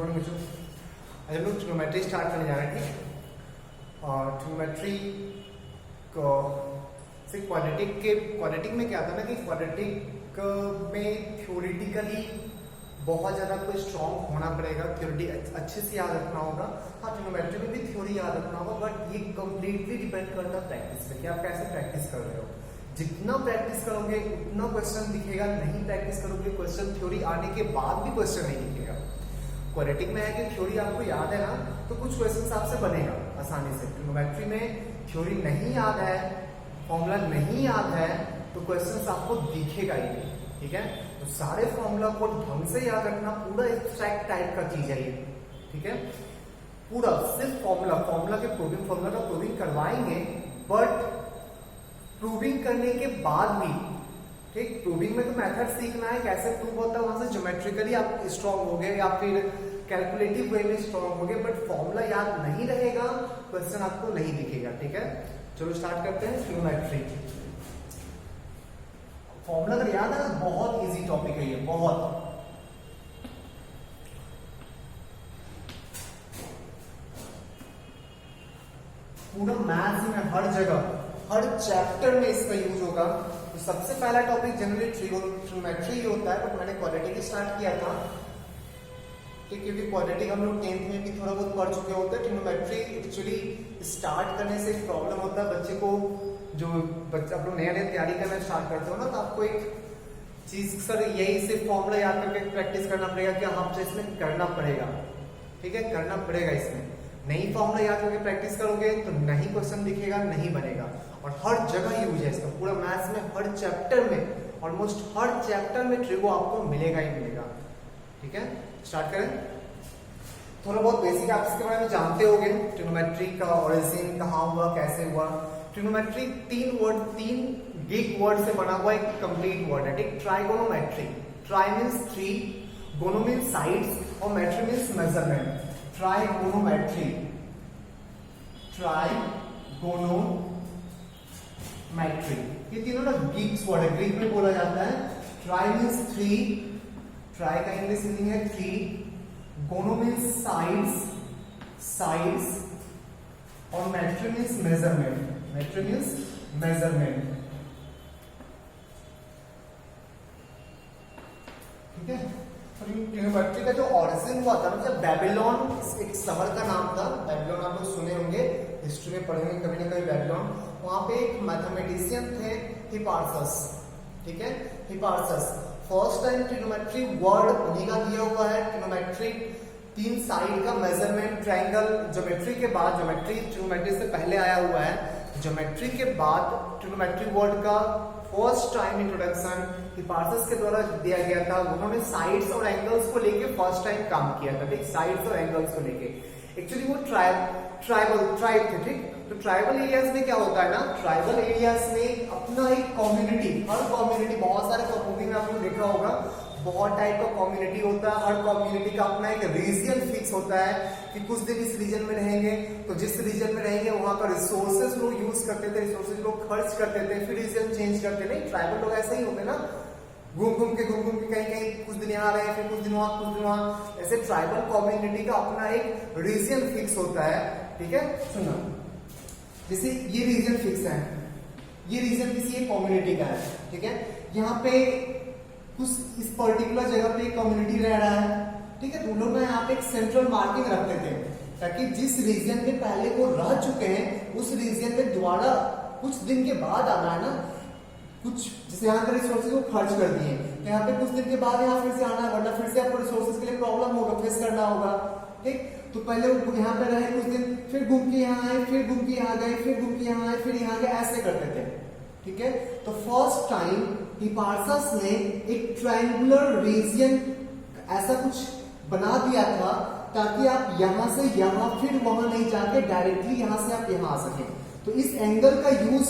Morning बच्चों। आज हम लोग ट्रिग्नोमेट्री स्टार्ट करने जा रहे हैं, ठीक। और ट्रिग्नोमेट्री को से क्वाड्रेटिक में क्या था ना कि क्वाड्रेटिक में थ्योरेटिकली बहुत ज़्यादा कोई स्ट्रॉन्ग होना पड़ेगा, थ्योरी अच्छे से याद रखना होगा। हाँ, ट्रिग्नोमेट्री में भी थ्योरी याद रखना होगा, बट ये कंप्लीटली डिपेंड करता है प्रैक्टिस पे कि आप कैसे प्रैक्टिस कर रहे हो। जितना प्रैक्टिस करोगे उतना क्वेश्चन दिखेगा, नहीं प्रैक्टिस करोगे क्वेश्चन थ्योरी आने के बाद भी क्वेश्चन नहीं दिखेगा। क्वाड्रेटिक में है कि थ्योरी आपको याद है ना, तो कुछ क्वेश्चन आपसे बनेगा आसानी से। ट्रिग्नोमेट्री में थ्योरी नहीं याद है, फॉर्मूला नहीं याद है, तो क्वेश्चन आपको दिखेगा ही नहीं, ठीक है। तो सारे फॉर्मूला को ढंग से याद रखना, पूरा एब्स्ट्रैक्ट टाइप का चीज है ये, ठीक है। पूरा सिर्फ फॉर्मूला के फॉर्मूला का प्रूविंग करवाएंगे, बट प्रूविंग करने के बाद भी, ठीक, प्रूविंग में तो मेथड सीखना है कैसे प्रूव होता है, वहां से ज्योमेट्रिकली आप स्ट्रॉन्ग हो गए या फिर कैलकुलेटिव वे में स्ट्रॉन्ग हो गए, बट फॉर्मूला याद नहीं रहेगा, क्वेश्चन आपको नहीं दिखेगा, ठीक है। चलो स्टार्ट करते हैं ट्रिग्नोमेट्री। फॉर्मूला अगर याद है, बहुत इजी टॉपिक है ये, बहुत। पूरा मैथ्स में हर जगह, हर चैप्टर में इसका यूज होगा। तो सबसे पहला टॉपिक जनरली ट्रिग्नोमेट्री होता है, बट मैंने क्वाड्रेटिक स्टार्ट किया था, ठीक, क्योंकि क्वाड्रेटिक हम लोग 10th में भी थोड़ा बहुत पढ़ चुके होते हैं। ट्रिग्नोमेट्री एक्चुअली स्टार्ट करने से एक प्रॉब्लम होता है बच्चे को, जो बच्चा आप लोग नया तैयारी करना स्टार्ट करते हो ना, तो आपको एक चीज सर यही सिर्फ फॉर्मूला याद करके प्रैक्टिस करना पड़ेगा कि हाँ इसमें करना पड़ेगा, ठीक है, करना पड़ेगा। इसमें नहीं फॉर्मूला याद करके प्रैक्टिस करोगे तो नहीं क्वेश्चन दिखेगा, नहीं बनेगा। और हर जगह यूज है इसका, पूरा मैथ्स में हर चैप्टर में, ऑलमोस्ट हर चैप्टर में ट्रिगो आपको मिलेगा ही मिलेगा, ठीक है। स्टार्ट करें। थोड़ा बहुत बेसिक आप इसके बारे में जानते होंगे, ट्रिग्नोमेट्री का ओरिजिन कहाँ हुआ, कैसे हुआ। ट्रिग्नोमेट्री तीन ग्रीक वर्ड से बना हुआ एक कंप्लीट वर्ड है, ठीक। ट्राइगोनोमेट्री, ट्राई मींस थ्री, गोनो मींस साइड्स और मेट्री मींस मेजरमेंट। ट्राइगोनोमेट्री, ट्राइगोनोमेट्री, ये तीनों ना ग्रीक वर्ड है, ग्रीक में बोला जाता है। ट्राई मींस थ्री, ट्राई का इंग्लिश मीनिंग है थ्री, गोनो मींस साइड्स और मेट्री मींस मेजरमेंट, ठीक है। ट्रिग्नोमेट्री का जो ओरिजिन हुआ था ना, जब बेबीलोन एक शहर का नाम था, बेबीलोन आप लोग सुने होंगे, हिस्ट्री में पढ़ेंगे कभी ना कभी बेबीलोन। वहां पे एक मैथमेटिशियन थे हिपार्सस, ठीक है, हिपार्सस। फर्स्ट टाइम ट्रिग्नोमेट्री वर्ड उन्हीं का दिया हुआ है। ट्रिग्नोमेट्री तीन साइड का मेजरमेंट, ट्रायंगल, ज्योमेट्री के बाद, ट्रिग्नोमेट्री से पहले आया हुआ है, ज्योमेट्री के बाद ट्रिग्नोमेट्री वर्ड का फर्स्ट टाइम इंट्रोडक्शन हिपार्सस के द्वारा दिया गया था। उन्होंने साइड्स और एंगल्स को लेके फर्स्ट टाइम काम किया था, ठीक, साइड्स और एंगल्स को लेके। एक्चुअली वो ट्राइब थे, ठीक। तो ट्राइबल एरियाज में क्या होता है ना, ट्राइबल एरियाज में अपना एक कम्युनिटी, हर कम्युनिटी, बहुत सारे मूवी में आपने देखा होगा, बहुत टाइप का कम्युनिटी होता है। हर कम्युनिटी का अपना एक रीजन फिक्स होता है कि कुछ दिन इस रीजन में रहेंगे, तो जिस रीजन में रहेंगे वहां का रिसोर्सेज लोग यूज करते थे, रिसोर्सेज लोग खर्च करते थे, फिर रीजन चेंज करते थे। ट्राइबल लोग ऐसे ही होते ना, घूम के कहीं कुछ दिन यहाँ रहे, फिर कुछ दिन वहां, कुछ दिन वहां। ऐसे ट्राइबल कम्युनिटी का अपना एक रीजन फिक्स होता है, ठीक है। सुनो, जैसे ये रीजन फिक्स है, ये रीजन किसी एक कम्युनिटी का है, ठीक है। यहाँ पे कुछ इस पर्टिकुलर जगह पे कम्युनिटी रह रहा है, ठीक है। तो लोग ना यहाँ पे एक सेंट्रल मार्किंग रखते थे, ताकि जिस रीजन में पहले वो रह चुके हैं उस रीजन में दोबारा कुछ दिन के बाद आना है ना, कुछ जैसे यहाँ के रिसोर्सेज को खर्च कर दिए, तो यहाँ पे कुछ दिन के बाद यहाँ फिर से आना है, वरना फिर से आपको रिसोर्सेज के लिए प्रॉब्लम होगा, फेस करना होगा, ठीक। तो पहले वो यहाँ पे रहे कुछ दिन, फिर घूम के यहाँ आए, फिर घूम के यहाँ गए, फिर घूम के यहाँ आए, फिर यहाँ गए, ऐसे करते थे, ठीक है। तो फर्स्ट टाइम हिपार्सस ने एक ट्रायंगुलर रीजन ऐसा कुछ बना दिया था, ताकि आप यहां से यहां फिर वहां नहीं जाके डायरेक्टली यहां से आप यहां आ सके। तो इस एंगल का यूज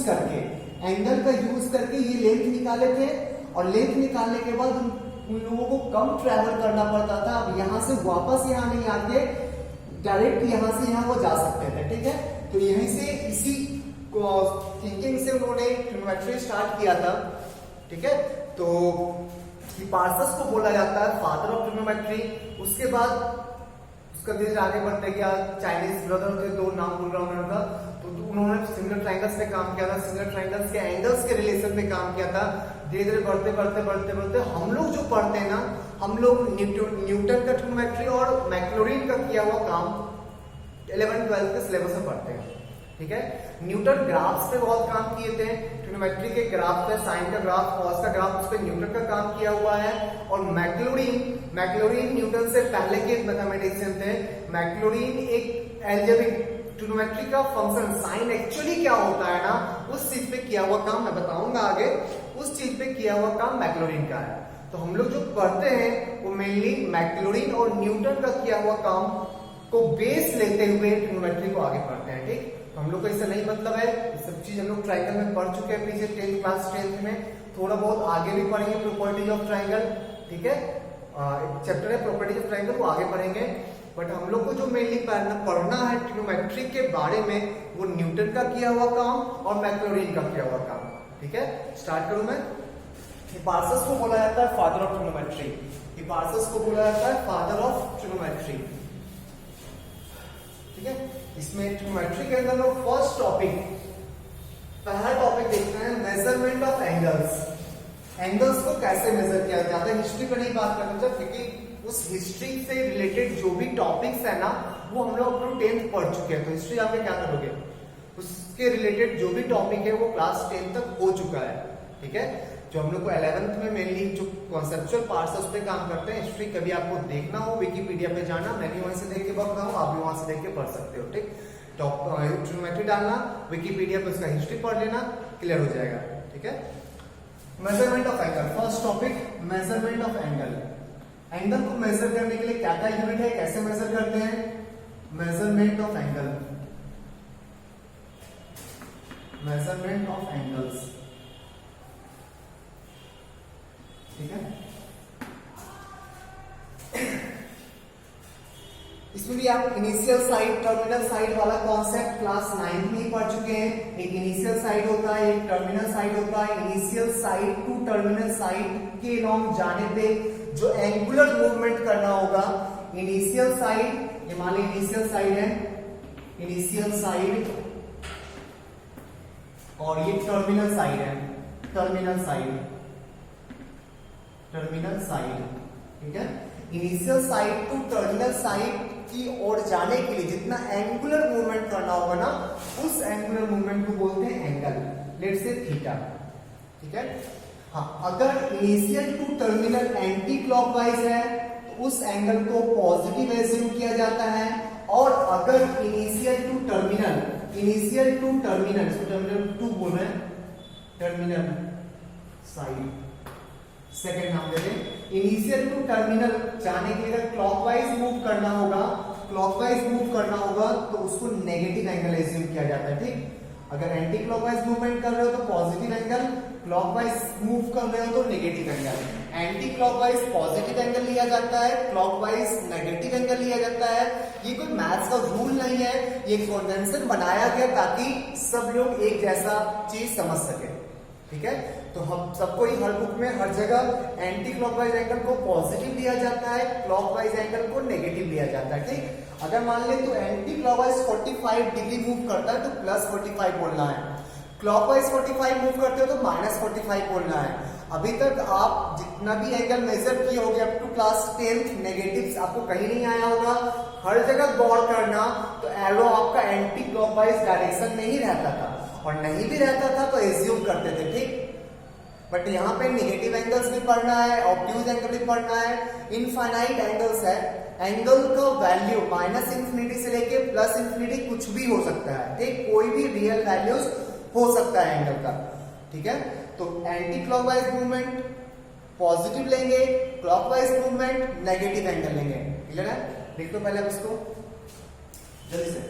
करके ये लेंथ निकाले थे, और लेंथ निकालने के बाद उन लोगों को कम ट्रैवल करना पड़ता था। अब यहां से वापस यहां नहीं आके डायरेक्ट यहां से यहां वो जा सकते थे, ठीक है। तो यहीं से इसी थिंकिंग से उन्होंने ट्रिग्नोमेट्री स्टार्ट किया था, ठीक है। तो हिपार्सस को बोला जाता है फादर ऑफ ट्रिग्नोमेट्री। उसके बाद उसका धीरे आगे बढ़ते गया, चाइनीज ब्रदर थे, दो नाम बोल रहा हूँ उनका, तो उन्होंने सिमिलर ट्राइंगल्स पे काम किया था, सिमिलर ट्राइंगल्स के एंगल्स के रिलेशन पे काम किया था। धीरे धीरे बढ़ते बढ़ते बढ़ते बढ़ते हम लोग जो पढ़ते हैं ना, हम लोग न्यूटन का ट्रिग्नोमेट्री और मैक्लॉरिन का किया हुआ काम 11th-12th के सिलेबस में पढ़ते हैं, ठीक है। न्यूटन ग्राफ्स पे बहुत काम किए थे, ट्रिग्नोमेट्री के ग्राफ पे, साइन का ग्राफ, कॉस का ग्राफ, उस पे न्यूटन का काम किया हुआ है। और मैक्लॉरिन न्यूटन से पहले के मैथमेटिशियन थे। मैक्लॉरिन एक अलजेब्रिक ट्रिग्नोमेट्री का फंक्शन साइन एक्चुअली क्या होता है ना, उस चीज पे किया हुआ काम मैं बताऊंगा आगे, उस चीज पे किया हुआ काम मैक्लॉरिन का है। तो हम लोग जो पढ़ते हैं वो मेनली मैक्लॉरिन और न्यूटन का किया हुआ काम को बेस लेते हुए ट्रिग्नोमेट्री को आगे पढ़ते हैं, ठीक। तो हम लोग को इससे नहीं मतलब है, ये सब चीज हम लोग ट्रायंगल में पढ़ चुके हैं पीछे 10th क्लास 10th में, थोड़ा बहुत आगे भी पढ़ेंगे प्रॉपर्टीज ऑफ ट्रायंगल, ठीक है। चैप्टर है प्रॉपर्टीज ऑफ ट्रायंगल, वो आगे पढ़ेंगे। बट हम लोग को जो मेनली पढ़ना है ट्रिग्नोमेट्री के बारे में, वो न्यूटन का किया हुआ काम और मैक्लॉरिन का किया हुआ काम, ठीक है। स्टार्ट करूं मैं। हिपार्सियस को बोला जाता है फादर ऑफ ट्रिग्नोमेट्री, हिपार्सियस को बोला जाता है फादर ऑफ ट्रिग्नोमेट्री, ठीक है। इसमें ट्रिग्नोमेट्री के अंदर लोग फर्स्ट टॉपिक, पहला टॉपिक देखते हैं मेजरमेंट ऑफ एंगल्स। एंगल्स को कैसे मेजर किया जाता है, हिस्ट्री पे नहीं बात करना चाहिए, क्योंकि उस हिस्ट्री से रिलेटेड जो भी टॉपिक्स है ना, वो हम लोग अपना 10th पढ़ चुके हैं। तो हिस्ट्री आप क्या करोगे, उसके रिलेटेड जो भी टॉपिक है वो क्लास 10 तक हो चुका है, ठीक है। जो हम लोग को 11th में मेनली जो कॉन्सेप्चुअल पार्ट्स है उस पर काम करते हैं। हिस्ट्री कभी आपको देखना हो, विकिपीडिया पे जाना, मैं भी वहां से देख के पढ़ रहा हूँ, आप भी वहां से देख के पढ़ सकते हो, ठीक। ट्रिग्नोमेट्री डालना, विकिपीडिया पे उसका हिस्ट्री पढ़ लेना, क्लियर हो जाएगा, ठीक है। Measurement of angle, first topic measurement of angle. Angle को मेजर करने के लिए क्या क्या यूनिट है, कैसे मेजर करते हैं, measurement of angle, measurement of angles, ठीक है। इसमें भी आप इनिशियल साइड, टर्मिनल साइड वाला कॉन्सेप्ट क्लास 9 में पढ़ चुके हैं। एक इनिशियल साइड होता है, एक टर्मिनल साइड होता है। Initial side to terminal side के लॉन्ग जाने पे जो एंगुलर मूवमेंट करना होगा, इनिशियल साइड, ये मान ली इनिशियल साइड है, इनिशियल साइड, और ये टर्मिनल साइड है, टर्मिनल साइड, टर्मिनल साइड, ठीक है। Initial side to terminal side की ओर जाने के लिए जितना एंगुलर मूवमेंट करना होगा ना, उस एंगुलर मूवमेंट को बोलते हैं एंगल, लेट्स से थीटा, ठीक है। हाँ, अगर initial to terminal anticlockwise है तो उस एंगल को पॉजिटिव एज्यूम किया जाता है, और अगर initial to terminal, initial to terminal, इसको टर्मिनल 2 बोल रहे हैं, टर्मिनल साइड, सेकेंड नाम दे दें। इनिशियल टू टर्मिनल जाने के लिए अगर क्लॉकवाइज मूव करना होगा, क्लॉकवाइज मूव करना होगा तो उसको नेगेटिव एंगल एज्यूम किया जाता है, ठीक। अगर एंटी क्लॉकवाइज मूवमेंट कर रहे हो तो पॉजिटिव एंगल, क्लॉकवाइज मूव कर रहे हो तो negative angle. Anti clockwise positive angle लिया जाता है, क्लॉकवाइज नेगेटिव एंगल लिया जाता है। ये कोई मैथ्स का रूल नहीं है, ये कन्वेंशन बनाया गया ताकि सब लोग एक जैसा चीज समझ सके, ठीक है। तो हम सबको ही हर बुक में हर जगह एंटी क्लॉकवाइज एंगल को पॉजिटिव लिया जाता है, क्लॉकवाइज एंगल को नेगेटिव लिया जाता है, ठीक। अगर मान ले तो एंटी क्लॉकवाइज 45 डिग्री मूव करता है तो प्लस 45 बोलना है, क्लॉकवाइज 45 मूव करते हो तो माइनस 45 बोलना है। अभी तक आप जितना भी एंगल मेजर किए होंगे up to class 10th, negatives आपको कहीं नहीं आया होगा, हर जगह गौर करना तो एरो आपका एंटी क्लॉकवाइज डायरेक्शन में ही रहता था, और नहीं भी रहता था तो एज्यूम करते थे, ठीक। बट यहाँ पे नेगेटिव एंगल्स भी पढ़ना है, ऑब्ट्यूज एंगल भी पढ़ना है, इनफाइनाइट एंगल्स है, एंगल का वैल्यू माइनस इंफिनिटी से लेके प्लस इंफिनिटी कुछ भी हो सकता है, ठीक। कोई भी रियल वैल्यूज हो सकता है एंगल का, ठीक है। तो एंटी क्लॉकवाइज मूवमेंट पॉजिटिव लेंगे, क्लॉकवाइज मूवमेंट नेगेटिव एंगल लेंगे, क्लियर है। देख लो पहले अब इसको जल्दी से।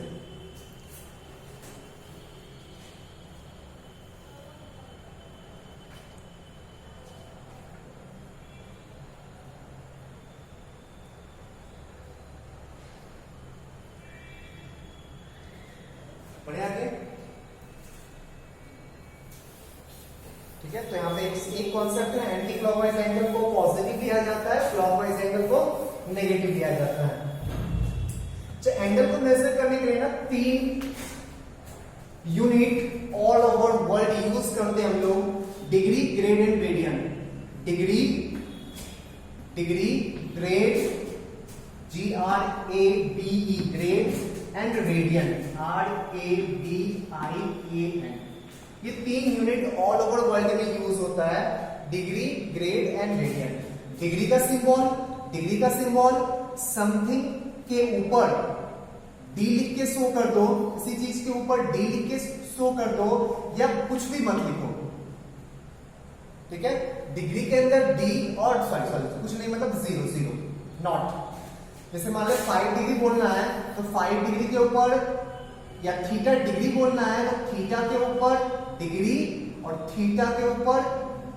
बढ़िया आगे, ठीक है। तो यहाँ पे एक कॉन्सेप्ट है, एंटी क्लॉकवाइज एंगल को पॉजिटिव लिया जाता है, क्लॉकवाइज एंगल को नेगेटिव लिया जाता है। एंगल को मेजर करने के लिए ना 3 unit all over world use करते हैं हम लोग, degree, grade and radian. Degree grade GRADE grade and radian RADIAN। ये 3 यूनिट ऑल ओवर वर्ल्ड में यूज होता है, degree, grade and radian. Degree का सिंबल समथिंग के ऊपर डी लिख के शो कर दो, किसी चीज के ऊपर डी लिख के शो कर दो, या कुछ भी मत लिखो, ठीक है। डिग्री के अंदर डी और सॉरी कुछ नहीं, मतलब 0 नॉट। जैसे मान लो 5 डिग्री बोलना है तो 5 डिग्री के ऊपर, या थीटा डिग्री बोलना है तो थीटा के ऊपर डिग्री और थीटा के ऊपर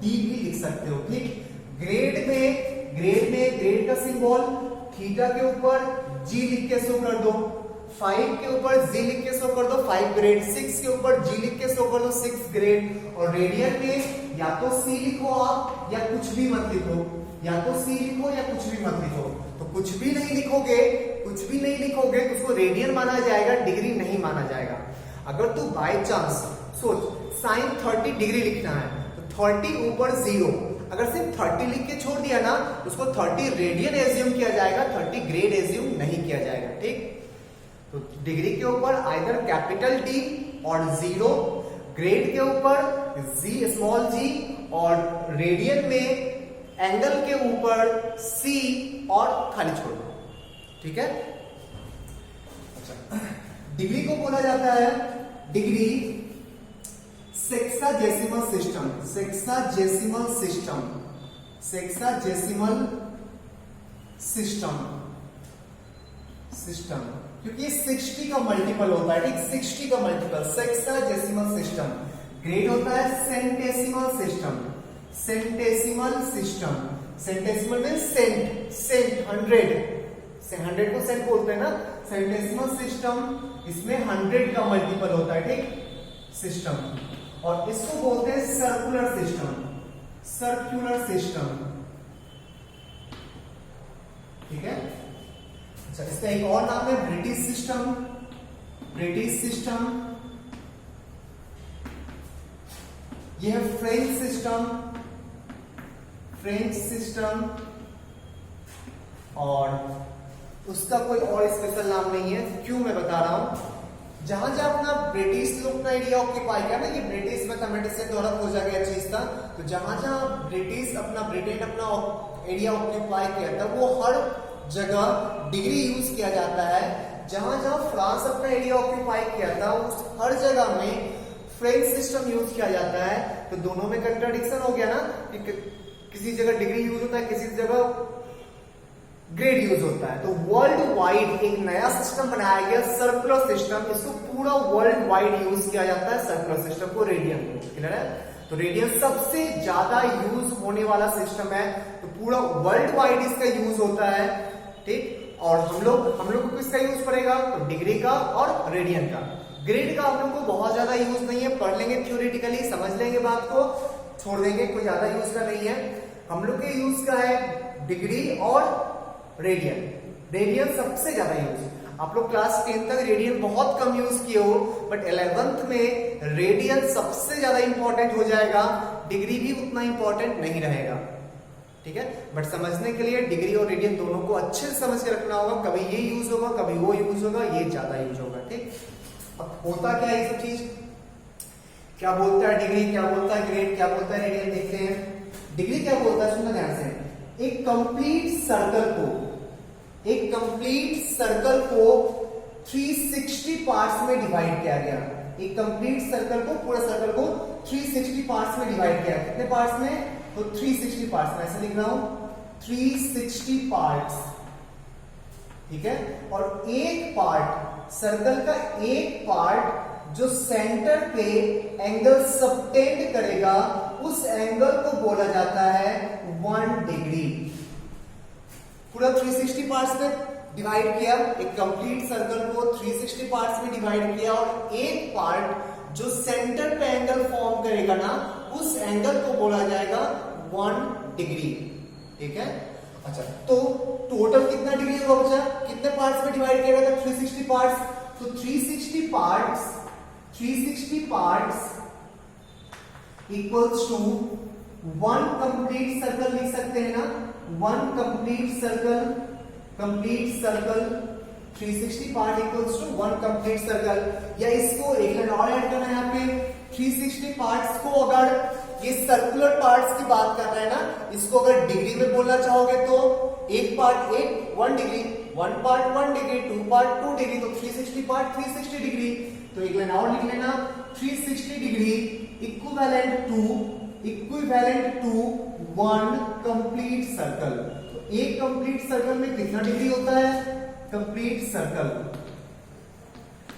डी भी लिख सकते हो, ठीक। ग्रेड का सिंबल थीटा के ऊपर जी लिख के शो कर दो, 5 के ऊपर जी लिख के शो कर दो 5 ग्रेड, 6 के ऊपर जी लिख के शो कर दो 6 ग्रेड। और रेडियन में या तो सी लिखो आप या कुछ भी मत लिखो, या तो सी लिखो या कुछ भी मत लिखो। तो कुछ भी नहीं लिखोगे तो उसको रेडियन माना जाएगा, डिग्री नहीं माना जाएगा। अगर तू बाय चांस सोच साइन 30 डिग्री लिखना है तो 30 ऊपर 0, अगर सिर्फ 30 लिख के छोड़ दिया ना उसको 30 रेडियन एज्यूम किया जाएगा, 30 ग्रेड एज्यूम नहीं किया जाएगा, ठीक। तो डिग्री के ऊपर आइदर कैपिटल डी और 0, ग्रेड के ऊपर जी स्मॉल जी, और रेडियन में एंगल के ऊपर सी और खाली छोड़ दो, ठीक है। अच्छा, डिग्री को बोला जाता है डिग्री सेक्साजेसिमल सिस्टम, क्योंकि 60 का मल्टीपल होता है, ठीक, 60 का मल्टीपल सेक्साजेसिमल सिस्टम। ग्रेड होता है सेंटेसिमल सिस्टम मीन सेंट 100 को सेंट बोलते हैं ना, सेंटेसिमल सिस्टम, इसमें 100 का मल्टीपल होता है, ठीक, सिस्टम। और इसको बोलते हैं सर्कुलर सिस्टम, ठीक है। अच्छा, इसका एक और नाम है ब्रिटिश सिस्टम, ये है फ्रेंच सिस्टम, और उसका कोई और स्पेशल नाम नहीं है। क्यों मैं बता रहा हूं, जहां अपना ब्रिटिश लोग का एरिया ऑक्यूपाई किया ना, ये ब्रिटिश मैथमेटिशियन द्वारा खोजा गया चीज था। तो जहां ब्रिटिश ब्रिटेन अपना एरिया ऑक्यूपाई किया था वो हर जगह डिग्री यूज किया जाता है। जहां फ्रांस अपना एरिया ऑक्यूपाई किया था उस हर जगह में फ्रेंच सिस्टम यूज किया जाता है। तो दोनों में कंट्राडिक्शन हो गया ना, कि किसी जगह डिग्री यूज होता है, किसी जगह ग्रेड यूज होता है। तो वर्ल्ड वाइड एक नया सिस्टम बनाया गया, सर्कुलर सिस्टम। इसको पूरा वर्ल्ड वाइड यूज किया जाता है, सर्कुलर सिस्टम को, रेडियन को, क्लियर है। तो रेडियन सबसे ज्यादा यूज होने वाला सिस्टम है, तो पूरा वर्ल्ड वाइड इसका यूज होता है, ठीक। और हम लोग को किसका यूज पड़ेगा, तो डिग्री का और रेडियन का। ग्रेड का हम लोग को बहुत ज्यादा यूज नहीं है, पढ़ लेंगे थ्योरेटिकली, समझ लेंगे बात को, छोड़ देंगे, कोई ज्यादा यूज का नहीं है। हम लोग के यूज का है डिग्री और रेडियन सबसे ज्यादा यूज। आप लोग क्लास 10 तक रेडियन बहुत कम यूज किए हो, बट 11th में रेडियन सबसे ज्यादा इंपॉर्टेंट हो जाएगा, डिग्री भी उतना इंपॉर्टेंट नहीं रहेगा, ठीक है। बट समझने के लिए डिग्री और रेडियन दोनों को अच्छे से समझ के रखना होगा, कभी ये यूज होगा कभी वो यूज होगा, ये ज्यादा यूज होगा, ठीक। अब होता क्या है ये सब चीज, क्या बोलता है डिग्री, क्या बोलता है ग्रेड, क्या बोलता है रेडियन, देखते हैं। डिग्री क्या बोलता है, सुनना ध्यान से। एक कंप्लीट सर्कल को 360 पार्ट्स में डिवाइड किया गया। एक कंप्लीट सर्कल को, पूरा सर्कल को 360 पार्ट्स में डिवाइड किया। कितने पार्ट्स में, तो 360 पार्ट्स में, ऐसे लिख रहा हूं 360 पार्ट्स, ठीक है। और एक पार्ट, सर्कल का एक पार्ट जो सेंटर पे एंगल सबटेंड करेगा, उस एंगल को बोला जाता है 1 डिग्री। पूरा 360 पार्ट्स में डिवाइड किया, एक कंप्लीट सर्कल को 360 पार्ट्स में डिवाइड किया, और एक पार्ट जो सेंटर पे एंगल फॉर्म करेगा ना, उस एंगल को बोला जाएगा 1 डिग्री, ठीक है। अच्छा, तो टोटल कितना डिग्री होगा बच्चा? कितने पार्ट्स में डिवाइड किया गया था? 360 पार्ट्स। तो 360 parts equals to one complete circle लिख सकते हैं ना, one complete circle 360 part equals to one complete circle. या इसको एक लाइन और ऐड करना है यहाँ पे, 360 पार्ट्स को अगर ये सर्कुलर पार्ट्स की बात कर रहे हैं ना, इसको अगर डिग्री में बोलना चाहोगे तो एक part 1 degree, one part 1 degree, 2 part 2 degree, तो 360 पार्ट 360 डिग्री। तो एक लाइन और लिख लेना, 360 degree equivalent to one complete circle. तो एक कंप्लीट सर्कल में कितना डिग्री होता है? कंप्लीट सर्कल,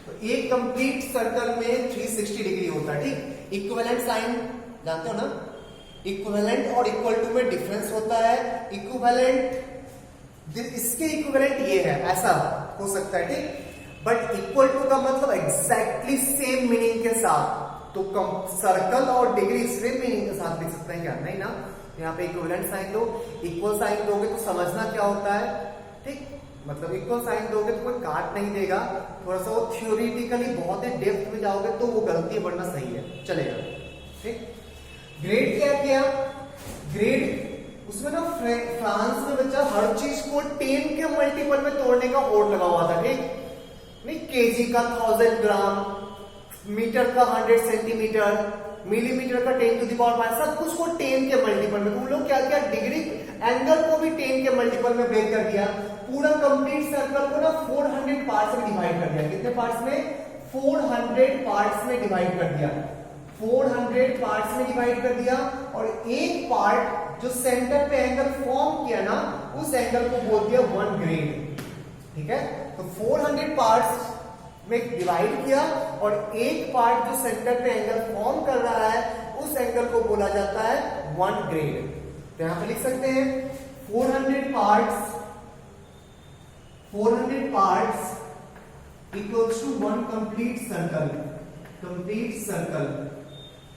तो एक कंप्लीट सर्कल में 360 डिग्री होता है। ठीक, इक्विवेलेंट साइन जानते हो ना, इक्विवेलेंट और इक्वल टू में डिफरेंस होता है। इक्विवेलेंट, इसके इक्विवेलेंट ये है, ऐसा हो सकता है, ठीक, बट इक्वल टू का मतलब एग्जैक्टली सेम मीनिंग के साथ। तो सर्कल और डिग्री सेम मीनिंग के साथ लिख सकते हैं क्या? नहीं ना, यहाँ पे इक्विवेलेंट साइन दो, इक्वल साइन दोगे तो समझना क्या होता है, ठीक, मतलब इक्वल साइन दोगे तो कोई काट नहीं देगा, थोड़ा सा वो थ्योरेटिकली बहुत ही डेप्थ में जाओगे तो वो गलती है, वरना सही है, चलेगा, ठीक। ग्रेड क्या किया? ग्रेड उसमें ना फ्रांस में बच्चा हर चीज को 10 के मल्टीपल में तोड़ने का होड़ लगा हुआ था, ठीक, नहीं, केजी का 1000 ग्राम, मीटर का 100 सेंटीमीटर, मिलीमीटर का 10 टू द पावर 5, सब कुछ को 10 के मल्टीपल में। तुम लोग क्या क्या डिग्री एंगल को भी 10 के मल्टीपल में ब्रेक कर दिया। पूरा कंप्लीट सर्कल को ना 400 पार्ट्स में डिवाइड कर दिया। कितने पार्ट्स में? 400 पार्ट्स में डिवाइड कर दिया, 400 पार्ट्स में डिवाइड कर दिया। और एक पार्ट जो सेंटर पे एंगल फॉर्म किया ना, उस एंगल को बोल दिया 1 ग्रेड, ठीक है। तो 400 पार्ट्स में डिवाइड किया और एक पार्ट जो सेंटर पे एंगल फॉर्म कर रहा है, उस एंगल को बोला जाता है 1 ग्रेड। तो यहां पे लिख सकते हैं 400 parts equals to 1 complete circle.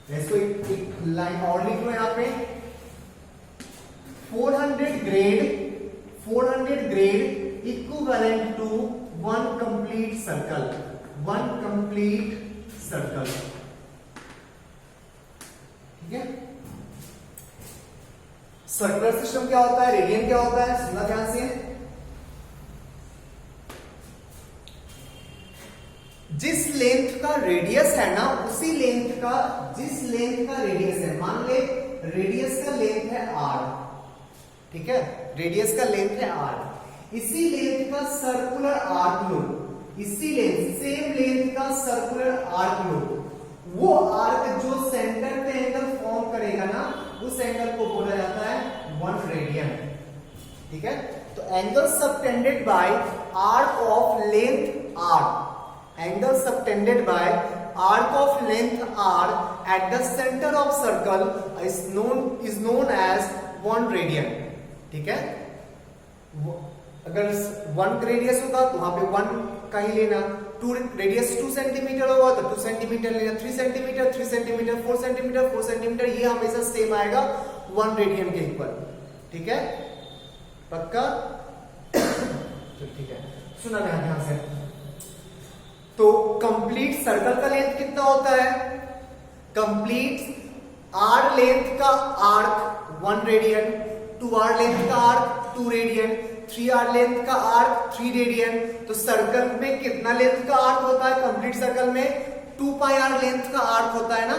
इसको एक लाइन और लिख लो यहाँ पे, 400 grade equivalent to 1 complete circle, 1 complete circle, ठीक है। सर्कुलर सिस्टम क्या होता है, रेडियन क्या होता है, सुनना ध्यान से। जिस लेंथ का रेडियस है ना, उसी लेंथ का, जिस लेंथ का रेडियस है, मान ले रेडियस का लेंथ है r, ठीक है, रेडियस का लेंथ है r, इसी लेंथ का सर्कुलर आर्क लो, इसी लेंथ, सेम लेंथ का सर्कुलर आर्क लो, वो आर्क जो सेंटर पे एंगल फॉर्म करेगा ना, उस एंगल को बोला जाता है 1 रेडियन, ठीक है। तो angle subtended bye arc of length r, angle subtended by arc of length r at the center of circle is known as 1 radian, ठीक है। अगर 1 रेडियस होगा तो वहां पे 1 का ही लेना, 2 रेडियस 2 सेंटीमीटर होगा तो 2 सेंटीमीटर लेना, 3 सेंटीमीटर 3 सेंटीमीटर, 4 सेंटीमीटर 4 सेंटीमीटर, ये हमेशा सेम आएगा 1 रेडियन के इक्वल, ठीक है, पक्का। ठीक है, सुना ध्यान से। तो कंप्लीट सर्कल का लेंथ कितना होता है? कंप्लीट आर लेंथ का आर्क 1 रेडियन, 2r लेंथ का आर्क 2 रेडियन, 3r लेंथ का आर्क 3 रेडियन। तो सर्कल में कितना लेंथ का आर्क होता है? कंप्लीट सर्कल में 2 पाई r लेंथ का आर्क होता है ना।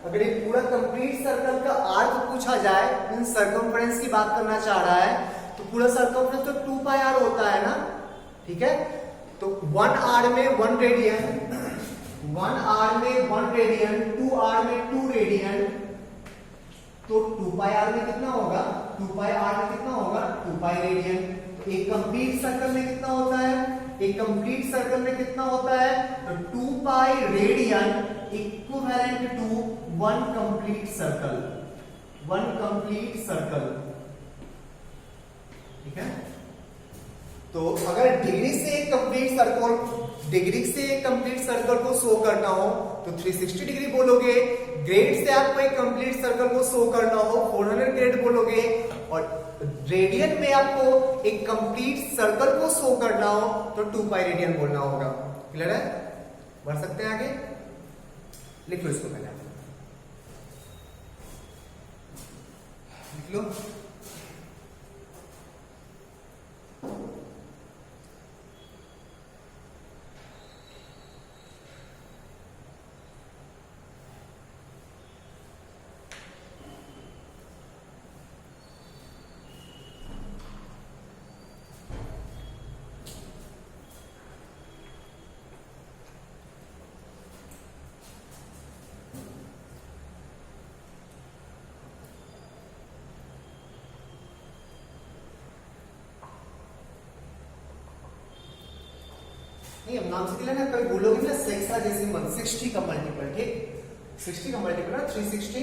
अगर ये पूरा कंप्लीट सर्कल का आर्क पूछा जाए, मीन सर्कमफ्रेंस की बात करना चाह रहा है, तो पूरा सर्कमफ्रेंस तो 2 पाई r होता है ना, ठीक है। तो 1r में 1 रेडियन, 1r में 1 रेडियन, 2r में 2 रेडियन, तो 2 पाई r में कितना होगा? 2 पाई r में कितना होगा? 2 पाई रेडियन। तो एक कंप्लीट सर्कल में कितना होता है? एक कंप्लीट सर्कल में कितना होता है? तो 2 pi radian equivalent to 1 complete circle, 1 complete circle, ठीक है। तो अगर डिग्री से एक कंप्लीट सर्कल डिग्री से कंप्लीट सर्कल को शो करना हो तो 360 डिग्री बोलोगे, ग्रेड से आपको एक कंप्लीट सर्कल को शो करना हो 400 ग्रेड बोलोगे, और रेडियन में आपको एक कंप्लीट सर्कल को शो करना हो तो 2 पाई रेडियन बोलना होगा। क्लियर है? बढ़ सकते हैं आगे, लिख लो इसको पहले, लिख लो। नहीं, अब नाम से दिला ना, कभी बोलोगे ना सेक्साडेसिमल 60 का मल्टीपल, ठीक, 60 का मल्टीपल ना 360,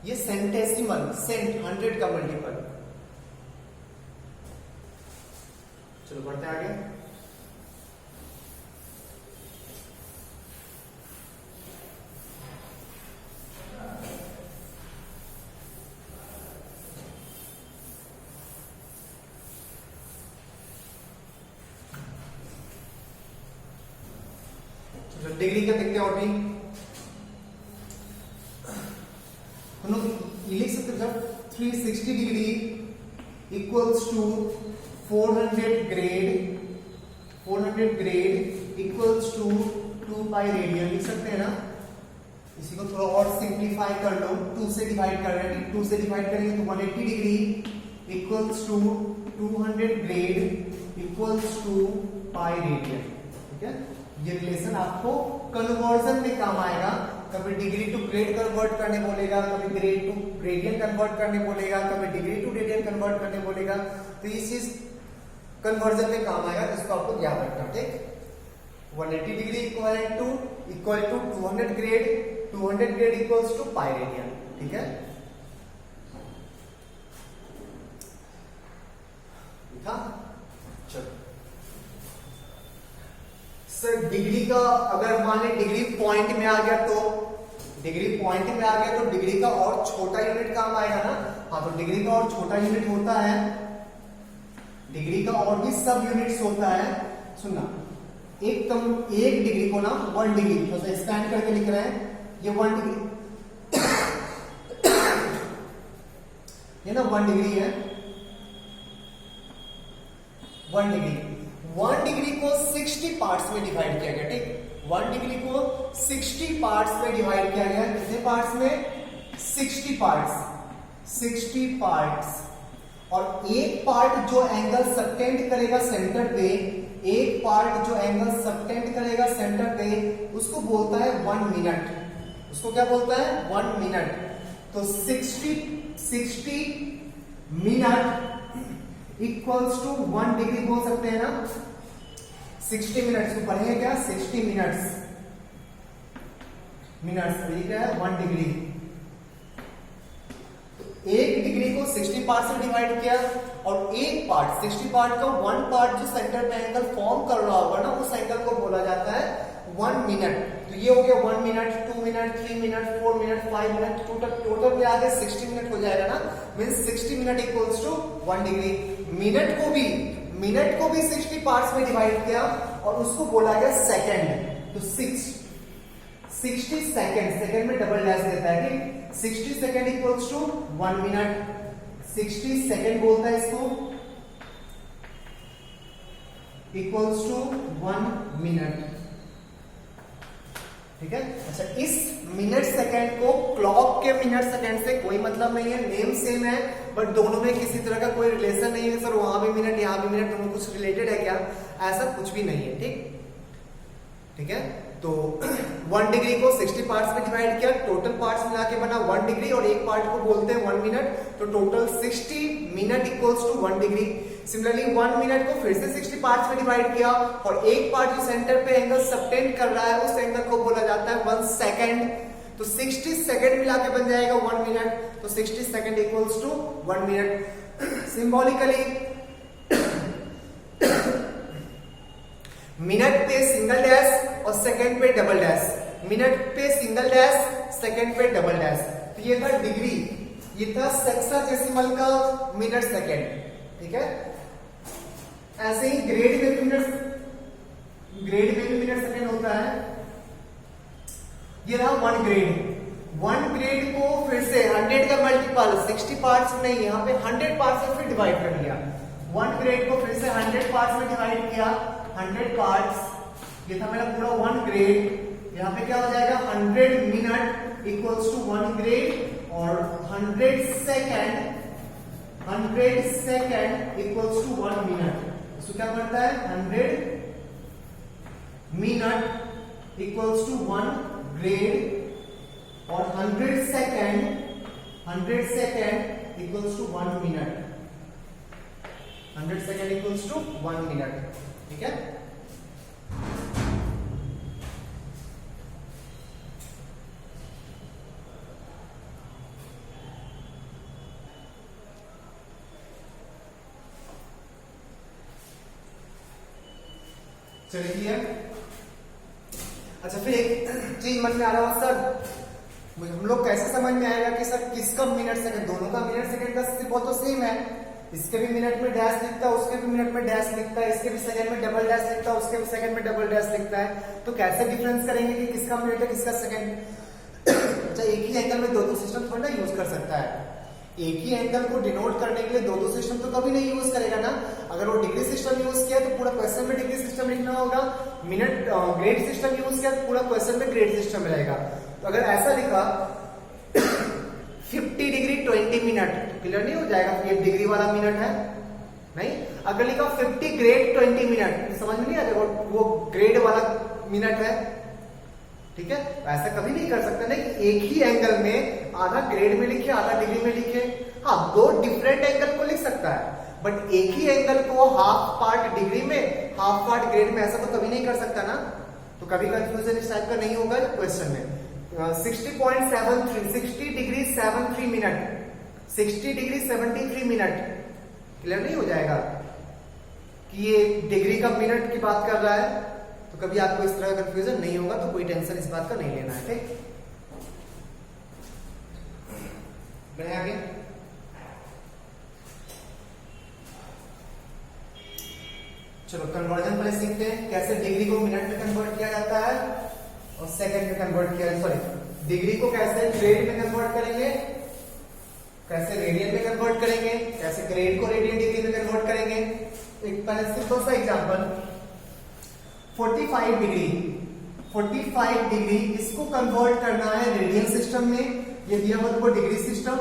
ये सेंटेसिमल सेंट 100 का मल्टीपल। चलो बढ़ते आगे। डिग्री क्या देखते हैं और भी लिख सकते हैं, 360 degree equals to 400 grade equals to 2 pi radian लिख सकते हैं ना। इसी को थोड़ा और सिंप्लीफाई कर लो, 2 से डिवाइड कर रहे हैं, 2 से डिवाइड करेंगे तो 180 degree equals to 200 grade equals to pi radian. ठीक है, ये रिलेशन आपको कन्वर्जन में काम आएगा। कभी डिग्री टू ग्रेड कन्वर्ट करने बोलेगा, कभी ग्रेड टू रेडियन कन्वर्ट करने बोलेगा, कभी डिग्री टू रेडियन कन्वर्ट करने बोलेगा, तो ये चीज कन्वर्जन में काम आएगा, इसको आपको याद रखना। ठीक, 180 degree equal to 200 grade equals to pi radian. ठीक है, लिखा। चलो सर, डिग्री का अगर मान लें डिग्री पॉइंट में आ गया तो डिग्री का और छोटा यूनिट काम आएगा ना। हाँ, तो डिग्री का और छोटा यूनिट होता है, डिग्री का और भी सब यूनिट्स होता है। सुनना, एक डिग्री को ना 1 डिग्री तो स्टैंड करके लिख रहे हैं, ये 1 डिग्री ये ना 1 डिग्री है, 1 डिग्री को 60 पार्ट्स में डिवाइड किया गया। ठीक, 1 डिग्री को 60 पार्ट्स में डिवाइड किया गया। कितने पार्ट्स में? 60 पार्ट्स। और एक पार्ट जो एंगल सबटेंड करेगा सेंटर पे, उसको बोलता है 1 मिनट। उसको क्या बोलता है? 1 मिनट। तो 60 मिनट इक्वल्स टू 1 डिग्री बोल सकते हैं ना। 60 मिनट्स को पढ़ेंगे क्या? 60 मिनट्स ये क्या है? 1 डिग्री। तो 1 डिग्री को 60 पार्ट से डिवाइड किया, और एक पार्ट 60 पार्ट का 1 पार्ट जो सेंटर पे एंगल फॉर्म कर रहा होगा ना, उस एंगल को बोला जाता है 1 मिनट। तो ये हो गया 1 minute, 2 minute, 3 minute, 4 minute, 5 minute, total में आगे 60 मिनट हो जाएगा ना। Means 60 minute equals to 1 degree. Minute को भी 60 पार्ट्स में डिवाइड किया और उसको बोला गया सेकंड। तो 60 सेकंड में डबल डैश देता है कि 60 second equals to 1 minute. 60 second बोलता है इसको, इक्वल्स टू 1 मिनट। ठीक है, अच्छा, इस मिनट सेकंड को क्लॉक के मिनट सेकंड से कोई मतलब नहीं है, नेम सेम है, बट दोनों में किसी तरह का कोई रिलेशन नहीं है। सर वहां भी मिनट यहाँ भी मिनट, दोनों कुछ रिलेटेड है क्या? ऐसा कुछ भी नहीं है। ठीक है, तो 1 डिग्री को 60 पार्ट्स में डिवाइड किया, टोटल पार्ट्स मिला के बना 1 डिग्री, और एक पार्ट को बोलते हैं 1 मिनट, तो total 60 minute equals to 1 degree. Similarly 1 minute को फिर से 60 पार्ट्स में डिवाइड किया, और एक पार्ट जो सेंटर पे एंगल सबटेंड कर रहा है, उस एंगल को बोला जाता है 1 सेकंड। तो 60 सेकंड मिला के बन जाएगा 1 मिनट। तो 60 second equals to 1 minute. Symbolically minute पे सिंगल डैश और सेकंड पे डबल डैश, मिनट पे सिंगल डैश, सेकंड पे डबल डैश। तो ये था डिग्री, ये था सेक्साडेसिमल का मिनट सेकंड, ठीक है। ऐसे ही ग्रेड में भी मिनट सेकंड होता है। ये रहा वन ग्रेड, वन ग्रेड को फिर से 100 का मल्टीपल 60 पार्ट्स में नहीं, यहाँ पे 100 पार्ट्स में फिर डिवाइड कर लिया। वन ग्रेड को फिर से 100 पार्ट्स में डिवाइड किया, 100 पार्ट्स, ये था मेरा पूरा वन ग्रेड। यहाँ पे क्या हो जाएगा 100 minute equals to one grade और 100 second equals to one minute. इसको क्या बनता है 100 minute equals to one grade और 100 second equals to one minute, 100 second equals to one minute, ठीक है। चलिए, अच्छा फिर एक चीज मन में आ रहा हो सर, हम लोग कैसे समझ में आएगा कि सर किसका मिनट सेकंड, दोनों का मिनट सेकंड का सिंबल तो सेम है, इसके भी मिनट में डैश लिखता है, उसके भी मिनट में डैश लिखता है, इसके भी सेकंड में डबल डैश लिखता है, उसके भी सेकंड में डबल डैश लिखता है, तो कैसे डिफरेंस करेंगे कि किसका मिनट है किसका सेकंड। अच्छा एक ही एंगल में दो दो सिस्टम थोड़ा यूज कर सकता है, एक ही एंगल को डिनोट करने के लिए दो दो सिस्टम तो कभी नहीं यूज करेगा ना। अगर वो डिग्री सिस्टम यूज किया तो पूरा क्वेश्चन में डिग्री सिस्टम लिखना होगा, मिनट ग्रेड सिस्टम यूज किया तो पूरा क्वेश्चन में ग्रेड सिस्टम रहेगा। तो अगर ऐसा लिखा 50 डिग्री 20 मिनट तो क्लियर नहीं हो जाएगा, ये डिग्री वाला मिनट है नहीं। अगर लिखा 50 ग्रेड 20 मिनट तो समझ में नहीं आ जाएगा, वो ग्रेड वाला मिनट है, ठीक है। ऐसा कभी नहीं कर सकते ना कि एक ही एंगल में आधा ग्रेड में लिखे आधा डिग्री में लिखे। हाँ दो डिफरेंट एंगल को लिख सकता है, बट एक ही एंगल को हाफ पार्ट डिग्री में हाफ पार्ट ग्रेड में ऐसा तो कभी नहीं कर सकता ना। तो कभी कंफ्यूजन इस टाइप का नहीं होगा क्वेश्चन में। 60.73 60 degree 73 minute 60 degree 73 minute clear नहीं हो जाएगा कि ये डिग्री का मिनट की बात कर रहा है। तो कभी आपको इस तरह का कंफ्यूजन नहीं होगा, तो कोई टेंशन इस बात का नहीं लेना है, ठीक। बढ़े आगे। चलो कन्वर्जन पहले सीखते हैं, कैसे डिग्री को मिनट में कन्वर्ट किया जाता है और सेकंड में कन्वर्ट किया, सॉरी डिग्री को कैसे ग्रेड में कन्वर्ट करेंगे, कैसे रेडियन में कन्वर्ट करेंगे, कैसे ग्रेड को रेडियन डिग्री में कन्वर्ट करेंगे। एक पहले सिंपल सा एग्जांपल 45 डिग्री इसको कन्वर्ट करना है रेडियन सिस्टम में, ये दिया हुआ को डिग्री सिस्टम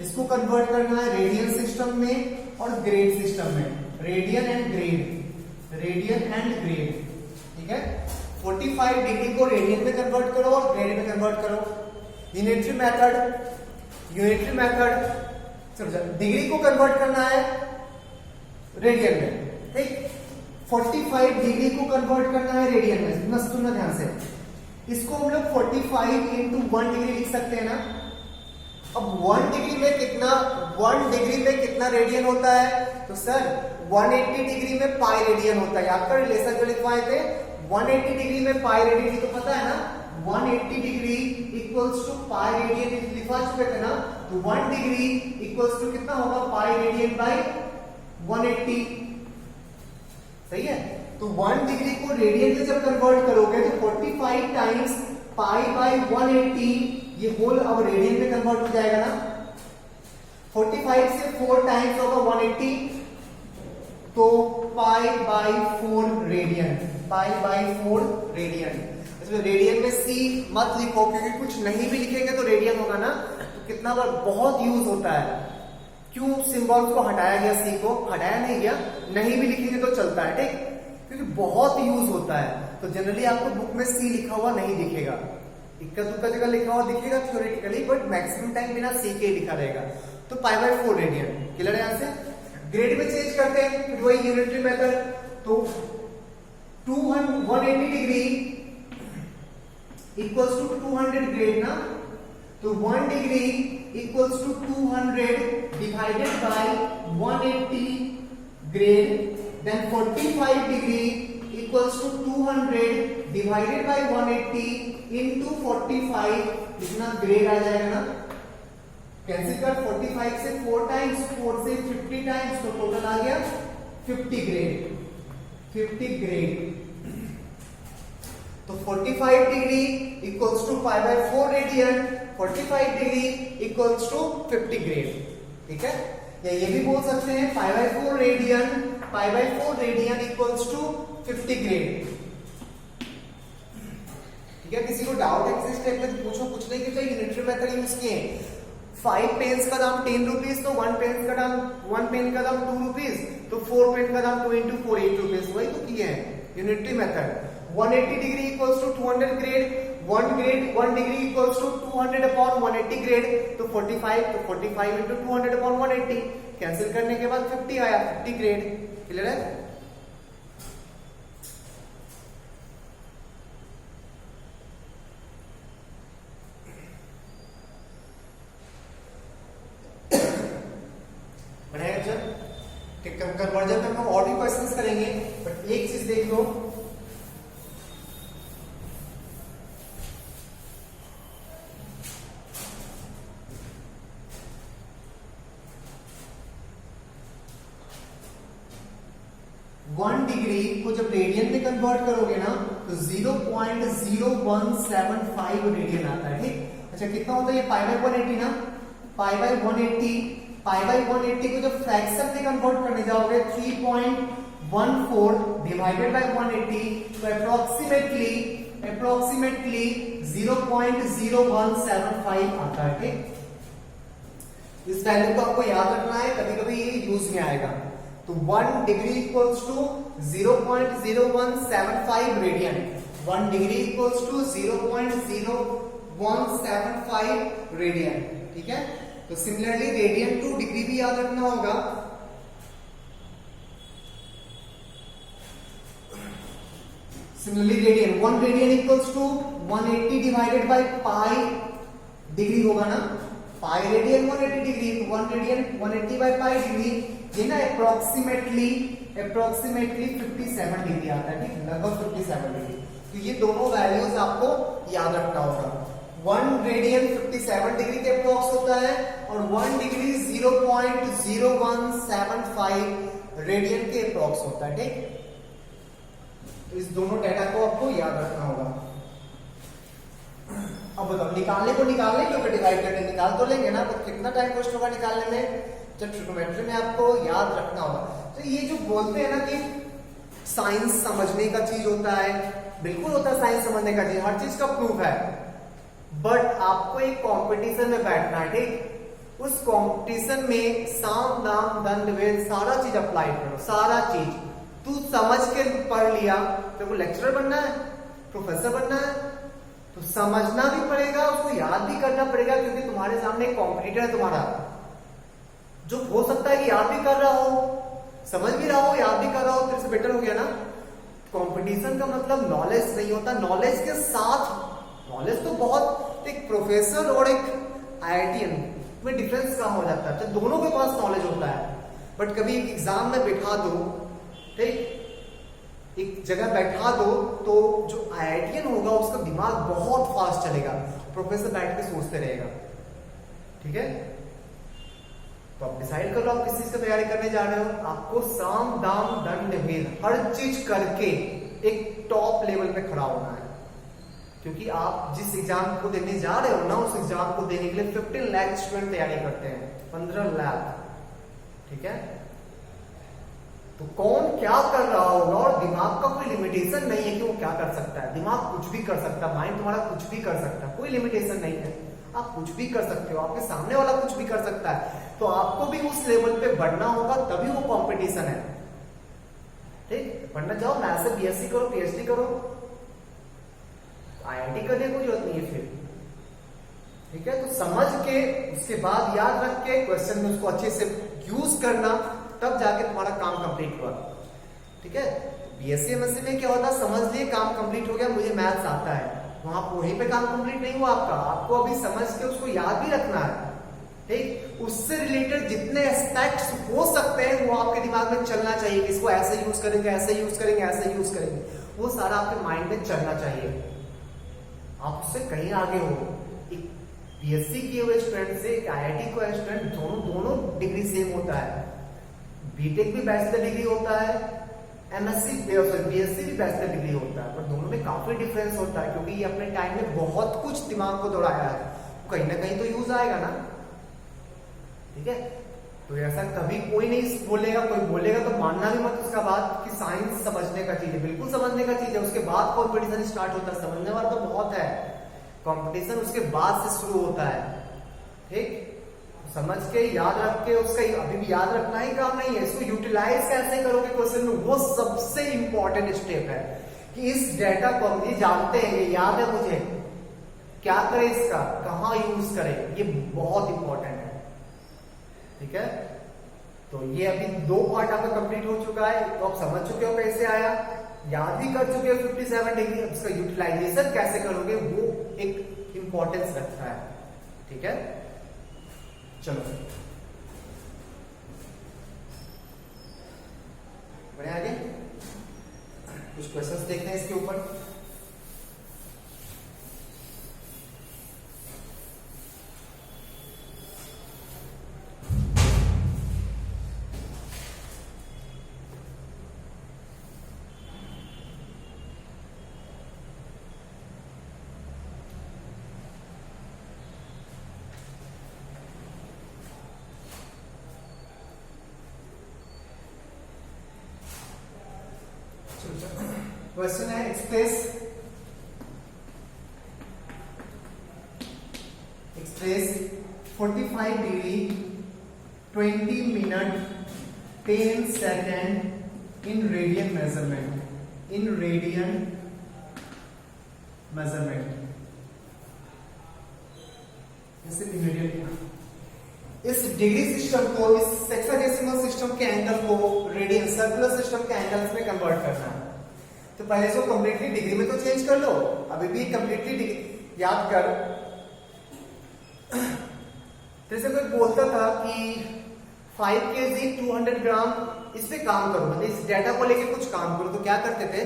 इसको कन्वर्ट करना है रेडियन सिस्टम में और ग्रेड सिस्टम में, रेडियन एंड ग्रेड, ठीक है। 45 डिग्री को रेडियन में कन्वर्ट करो और ग्रेड में कन्वर्ट करो। यूनिटरी मेथड डिग्री को कन्वर्ट करना है रेडियन में, ठीक। 45 डिग्री को कन्वर्ट करना है रेडियन में, सुनना ध्यान से। इसको हम लोग 45 इंटू 1 डिग्री लिख सकते हैं ना। अब 1 डिग्री में कितना रेडियन होता है, तो सर 180 डिग्री में पाई रेडियन होता है। आपका रिलेशन जो लिखवाए थे 180 डिग्री में पाई रेडियन, तो पता है ना 180 degree equals to pi radian लिखवा चुके थे ना। तो 1 डिग्री इक्वल्स टू कितना होगा पाई रेडियन बाई 180, सही है। तो 1 डिग्री को रेडियन में जब कन्वर्ट करोगे तो 45 टाइम्स पाई बाई 180 ये होल अब रेडियन में कन्वर्ट हो जाएगा ना। 45 से 4 टाइम्स होगा 180 तो pi by 4 radian, pi by 4 radian. इसमें रेडियन में सी मत लिखो क्योंकि कुछ नहीं भी लिखेंगे तो रेडियन होगा ना। तो कितना बार बहुत यूज होता है, क्यों सिंबल को हटाया गया, सी को हटाया नहीं गया, नहीं भी लिखेंगे तो चलता है, ठीक, क्योंकि बहुत यूज होता है। तो जनरली आपको बुक में सी लिखा हुआ नहीं दिखेगा, इक्का दुक्का जगह लिखा हुआ दिखेगा थ्योरेटिकली, बट मैक्सिमम टाइम बिना सी के लिखा रहेगा। तो पाई बाई 4 रेडियन क्लियर है। यहां से ग्रेड में चेंज करते हैं, फिर वही यूनिटरी मेथड। तो 180 डिग्री इक्वल्स टू 200 ग्रेड ना। तो 1 degree equals to 200 divided by 180 grade then 45 degree equals to 200 divided by 180 into 45, इतना ग्रेड आ जाएगा ना, कैंसिल कर 45 से 4 टाइम्स, 4 से 50 टाइम्स, तो टोटल आ गया 50 ग्रेड, 50 ग्रेड। तो 45 degree equals to pi by 4 radian, 45 degree equals to 50 grade, ठीक है। या ये भी बोल सकते हैं pi by 4 radian, pi by 4 radian equals to 50 grade, ठीक है। किसी को डाउट एग्जिस्ट है तो पूछो, पूछने के लिए यूनिटरी मेथड यूज किए। 5 पेन्स का दाम 10 रुपीज, तो 1 पेन का दाम 2 रुपीज, तो 4 पेन का दाम 2 into 4 8 रुपीज, वही तो किए हैं unitary method. 180 degree equals to 200 grade, 1 degree equals to 200 upon 180 grade, तो 45, तो 45 into 200 अपॉन 180, कैंसिल करने के बाद 50 आया, 50 ग्रेड। क्लियर है? कन्वर्जन में हम और भी क्वेश्चंस करेंगे, बट एक चीज देख लो, वन डिग्री को जब रेडियन में कन्वर्ट करोगे ना तो 0.0175 रेडियन आता है, ठीक। अच्छा कितना होता है ये पाई बाय 180 ना, पाई बाय 180, पाई बाय 180 को जब फ्रैक्शन में कन्वर्ट करने जाओगे 3.14 डिवाइडेड बाय 180, तो अप्रोक्सीमेटली 0.0175 आता है, ठीक। इस वैल्यू को आपको याद रखना है, कभी कभी ये यूज में आएगा। तो 1 degree equals to 0.0175 radian, 1 degree equals to 0.0175 radian, ठीक है। तो सिमिलरली रेडियन टू डिग्री भी याद रखना होगा। Similarly radian, 1 radian equals to 180 divided by pi degree होगा ना, pi radian 180 degree, 1 radian 180 by pi degree, ये ना अप्रोक्सीमेटली 57 डिग्री आता है, ठीक, लगभग 57 डिग्री। तो ये दोनों वैल्यूज आपको याद रखना होगा। 1 रेडियन 57 डिग्री के अप्रोक्स होता है और 1 डिग्री 0.0175 रेडियन के अप्रोक्स होता है, ठीक। तो इस दोनों डेटा को आपको याद रखना होगा। अब बताओ निकालने क्योंकि डिवाइड करके निकाल तो लेंगे ना, तो कितना टाइम वेस्ट होगा निकालने में, जब ट्रिग्नोमेट्री में आपको याद रखना होगा। तो ये जो बोलते हैं ना कि साइंस समझने का चीज होता है, बिल्कुल होता है साइंस समझने का चीज, हर चीज का प्रूफ है, बट आपको एक कंपटीशन में बैठना है, ठीक। उस कंपटीशन में साम दाम दंड भेद सारा चीज अप्लाई करो, सारा चीज तू समझ के पढ़ लिया, तो वो लेक्चरर बनना है, प्रोफेसर बनना है, तो समझना भी पड़ेगा, उसको याद भी करना पड़ेगा, क्योंकि तुम्हारे सामने एक कॉम्पिटिटर है तुम्हारा, जो हो सकता है कि याद भी कर रहा हो, समझ भी रहा हो, याद भी कर रहा हो, तेरे से बेटर हो गया ना। कंपटीशन का मतलब नॉलेज नहीं होता, नॉलेज के साथ, नॉलेज तो बहुत, एक प्रोफेसर और एक आईआईटीएन में डिफरेंस कहाँ हो जाता है, तो दोनों के पास नॉलेज होता है, बट कभी एग्जाम में बैठा दो, ठीक, एक जगह बैठा दो, तो जो आईआईटीएन होगा उसका दिमाग बहुत फास्ट चलेगा, प्रोफेसर बैठ के सोचते रहेगा, ठीक है। तो आप डिसाइड कर लो आप किस चीज की तैयारी करने जा रहे हो। आपको साम दाम दंड भेद हर चीज करके एक टॉप लेवल पे खड़ा होना है, क्योंकि आप जिस एग्जाम को देने जा रहे हो ना, उस एग्जाम को देने के लिए 15 लाख स्टूडेंट तैयारी करते हैं, 15 लाख, ठीक है। तो कौन क्या कर रहा होगा, और दिमाग का कोई लिमिटेशन नहीं है कि वो क्या कर सकता है, दिमाग कुछ भी कर सकता है, माइंड तुम्हारा कुछ भी कर सकता है, कोई लिमिटेशन नहीं है, आप कुछ भी कर सकते हो, आपके सामने वाला कुछ भी कर सकता है। तो आपको भी उस लेवल पे बढ़ना होगा, तभी वो कंपटीशन है, ठीक। पढ़ना चाहो मैथ्स से बीएससी करो, पीएचडी करो, आईआईटी करने की कोई जरूरत नहीं है फिर, ठीक है। तो समझ के उसके बाद याद रख के क्वेश्चन में उसको अच्छे से यूज करना, तब जाके तुम्हारा काम कंप्लीट हुआ, ठीक है। बीएससी एमएससी में क्या होता है, समझ लिए काम कंप्लीट हो गया, मुझे मैथ्स आता है, वहां वहीं पे काम कंप्लीट नहीं हुआ आपका, आपको अभी समझ के उसको याद भी रखना है, ठीक, उससे रिलेटेड जितने एस्पेक्ट्स हो सकते हैं वो आपके दिमाग में चलना चाहिए कि इसको ऐसे यूज करेंगे, ऐसे यूज करेंगे, ऐसे यूज करेंगे, वो सारा आपके माइंड में चलना चाहिए। आप उससे कहीं आगे हो। एक बीएससी किए हुए स्टूडेंट से एक आईआईटी को स्टूडेंट दोनों डिग्री सेम होता है। बीटेक भी बैचलर डिग्री होता है, एमएससी बीएससी भी बैचलर डिग्री होता है, पर दोनों में काफी डिफरेंस होता है क्योंकि ये अपने टाइम में बहुत कुछ दिमाग को दौड़ाया है, कहीं ना कहीं तो यूज आएगा ना। ठीक है, तो ऐसा कभी कोई नहीं बोलेगा, कोई बोलेगा तो मानना भी मत उसका बात कि साइंस समझने का चीज है, बिल्कुल समझने का चीज है। उसके बाद कॉम्पिटिशन स्टार्ट होता है, समझने वाला तो बहुत है, कंपटीशन उसके बाद से शुरू होता है। ठीक, समझ के याद रख के उसका अभी भी याद रखना ही काम नहीं है, इसको यूटिलाइज कैसे करोगे क्वेश्चन में, वो सबसे इंपॉर्टेंट स्टेप है कि इस डेटा को ये जानते हैं, ये याद है मुझे, क्या करें इसका, कहां यूज करें, ये बहुत इंपॉर्टेंट है। ठीक है, तो ये अभी 2 पार्ट आपका कंप्लीट हो चुका है, तो आप समझ चुके हो कैसे आया, याद भी कर चुके हो 57 डिग्री, इसका यूटिलाइजेशन कैसे करोगे वो एक इंपॉर्टेंस रखता है। ठीक है, चलो बढ़िया, आगे कुछ क्वेश्चंस देखते हैं इसके ऊपर। क्वेश्चन है express 45 degree 20 minute 10 second in radian measurement, इस डिग्री सिस्टम को, इस सेक्साडेसिमल सिस्टम के एंगल को रेडियन सर्कुलर सिस्टम के एंगल्स में कन्वर्ट करना है। तो पहले इसको कंप्लीटली डिग्री में तो चेंज कर लो, अभी भी कंप्लीटली याद कर। जैसे कोई बोलता था कि 5 kg 200 ग्राम, इस पे काम करो, मतलब इस डेटा को लेके कुछ काम करो, तो क्या करते थे,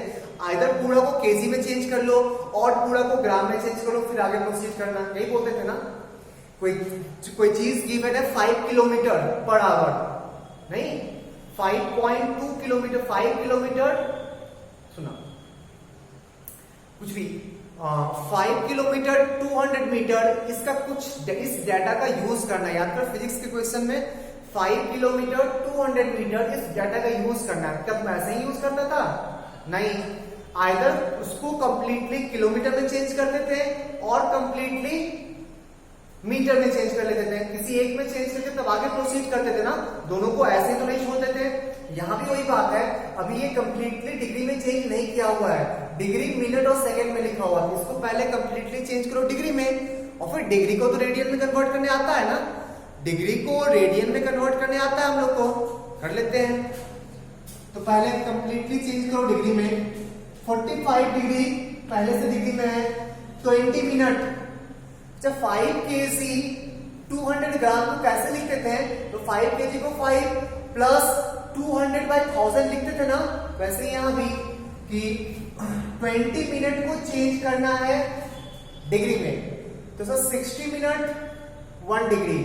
आइदर पूरा को केजी में चेंज कर लो और पूरा को ग्राम में चेंज करो, फिर आगे प्रोसीड करना, यही बोलते थे ना। कोई चीज गिवन है 5 किलोमीटर पर आवर, नहीं 5.2 किलोमीटर, 5 किलोमीटर, सुना कुछ भी 5 किलोमीटर 200 मीटर, इसका कुछ इस डेटा का यूज करना है। याद कर फिजिक्स के क्वेश्चन में 5 किलोमीटर 200 मीटर इस डेटा का यूज करना है। कब मैं ऐसे ही यूज करता था, नहीं, आइदर उसको कंप्लीटली किलोमीटर में चेंज करते थे और कंप्लीटली मीटर में चेंज कर लेते थे, किसी एक में चेंज करके तब आगे प्रोसीड करते थे ना, दोनों को ऐसे तो नहीं छोड़ते थे। यहां भी वही बात है, अभी ये कंप्लीटली डिग्री में चेंज नहीं किया हुआ है, डिग्री मिनट और सेकंड में लिखा हुआ है, इसको पहले कंप्लीटली चेंज करो डिग्री में, और फिर डिग्री को तो रेडियन में कन्वर्ट करने आता है ना, डिग्री को रेडियन में कन्वर्ट करने आता है हम लोग को, कर लेते हैं। तो पहले कंप्लीटली चेंज करो डिग्री में, 45 डिग्री पहले से डिग्री में है, 20 मिनट, जब 5 kg 200 ग्राम को कैसे लिखते थे, तो 5 kg को 5 प्लस 200/1000 लिखते थे ना, वैसे यहां भी कि 20 मिनट को चेंज करना है डिग्री में, तो sir 60 minute 1 degree,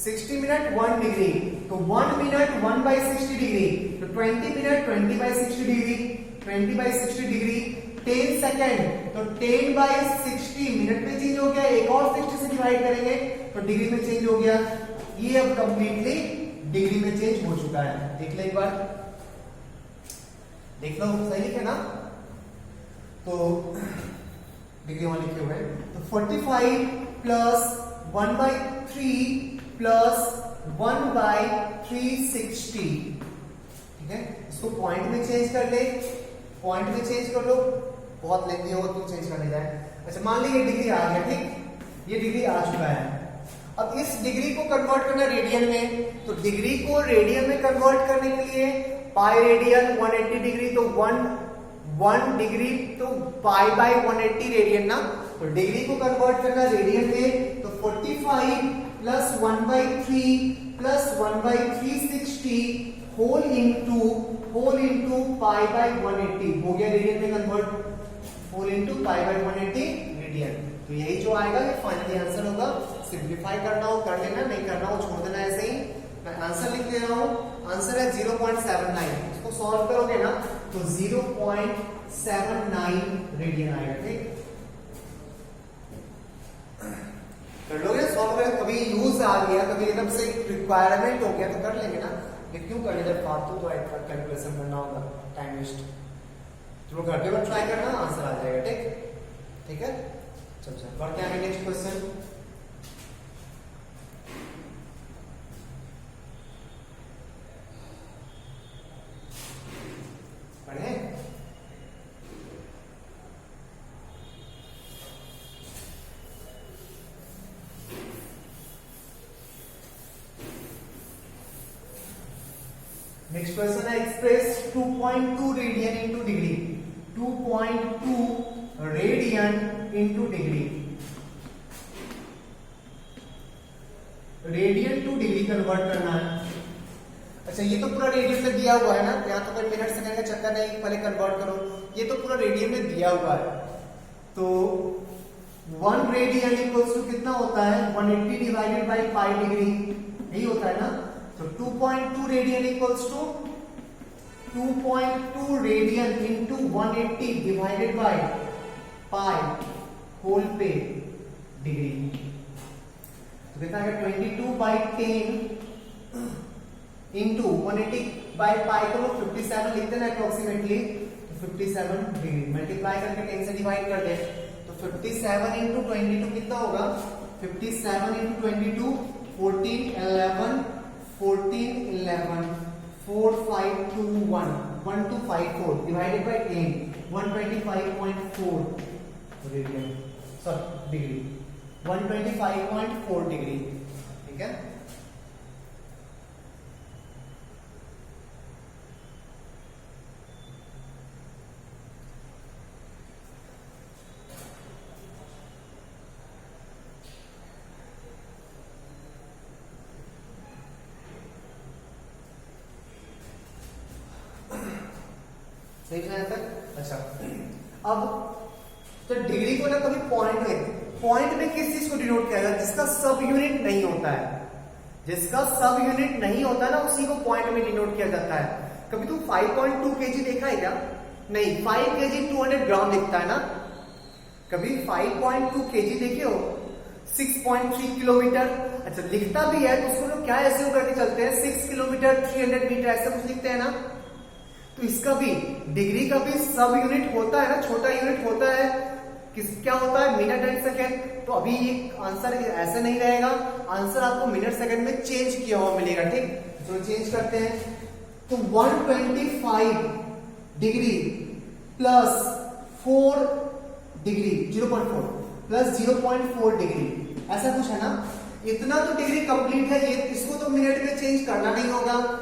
60 minute 1 degree, तो 1 मिनट 1/60 डिग्री, तो 20 मिनट 20/60 डिग्री, 20/60 डिग्री, 10 सेकेंड, तो 10/60 मिनट में चेंज हो गया, एक और 60 से डिवाइड करेंगे तो डिग्री में चेंज हो गया। ये अब कंप्लीटली डिग्री में चेंज हो चुका है, देख लो एक बार, देख लो सही लिखे ना, तो डिग्री वहां लिखे हुए, तो 45 प्लस 1/3 प्लस 1/360, ठीक है, इसको पॉइंट में चेंज कर ले, पॉइंट में चेंज कर लो, बहुत लेंदी होगा तो चेंज करने जाए। अच्छा मान ली ये डिग्री आ गया, ठीक, ये डिग्री आ चुका है, अब इस डिग्री को कन्वर्ट करना रेडियन में, तो डिग्री को रेडियन में कन्वर्ट करने के लिए पाई रेडियन 180 डिग्री, तो 1 डिग्री तो पाई/180 रेडियन ना, तो डिग्री को कन्वर्ट करना रेडियन में, तो 45 प्लस 1/3 प्लस 1/360 होल इंटू π/180 हो गया रेडियन में कन्वर्ट, होल इंटू π/180 रेडियन। तो यही जो आएगा ये फाइनली आंसर होगा। सिंप्लीफाई करना हो कर लेना, नहीं करना हो छोड़ देना ऐसे ही। मैं आंसर लिख दे रहा हूं, आंसर है 0.79। इसको सॉल्व करोगे ना तो 0.79 रेडियन आएगा। ठीक कर लोगे सॉल्व करें, कभी यूज आ गया, कभी एकदम से रिक्वायरमेंट हो गया तो कर लेंगे ना, ये क्यों करने जब फालतू तो कैलकुलेशन करना होगा, टाइम वेस्ट। तुम घर पे बस ट्राई करना, आंसर आ जाएगा। ठीक ठीक है, चल बढ़ते हैं नेक्स्ट क्वेश्चन। पढ़े नेक्स्ट क्वेश्चन है express 2.2 radian into degree, 2.2 radian into degree, radian two degree convert करना है। अच्छा ये तो पूरा रेडियन में दिया हुआ है ना, यहाँ तो कोई मिनट सेकंड का चक्कर नहीं, पहले कन्वर्ट करो, ये तो पूरा रेडियन में दिया हुआ है। तो 1 रेडियन इक्वल्स टू कितना होता है 180 डिवाइडेड बाई पाई डिग्री, यही होता है ना। तो 2.2 radian equals to 2.2 radian into 180 divided by pi whole पे डिग्री, तो कितना है 22/10 इंटू 180 बाई पाई को 57 लिखते हैं अप्रोक्सीमेटली, तो 57 डिग्री मल्टीप्लाई करके 10 से डिवाइड कर दे तो 57 इंटू 22 कितना होगा 57 into 22 14 11 4521 1254 divided by 10 125.4 radian sorry degree 125.4 degree. ठीक है, सही है तक। अच्छा अब तो डिग्री को ना कभी पॉइंट में किस चीज को डिनोट किया जाता है, जिसका सब यूनिट नहीं होता है, जिसका सब यूनिट नहीं होता है ना उसी को पॉइंट में डिनोट किया जाता है। कभी तुम 5.2 kg देखा है क्या? नहीं, 5 kg 200 ग्राम लिखता है ना। कभी 5.2 kg देखे हो? 6.3 किलोमीटर। अच्छा लिखता भी है तो उसको लोग क्या ऐसे करके चलते हैं 6 किलोमीटर 300 मीटर ऐसा कुछ लिखते हैं ना। तो इसका भी डिग्री का भी सब यूनिट होता है ना, छोटा यूनिट होता है, क्या होता है मिनट एंड सेकेंड। तो अभी ये आंसर ऐसा नहीं रहेगा, आंसर आपको मिनट सेकेंड में चेंज किया हुआ मिलेगा। ठीक, तो चेंज करते हैं। तो 125 degree plus 4 degree 0.4 plus 0.4 degree ऐसा कुछ है ना। इतना तो डिग्री कंप्लीट है, ये इसको तो मिनट में चेंज करना नहीं होगा।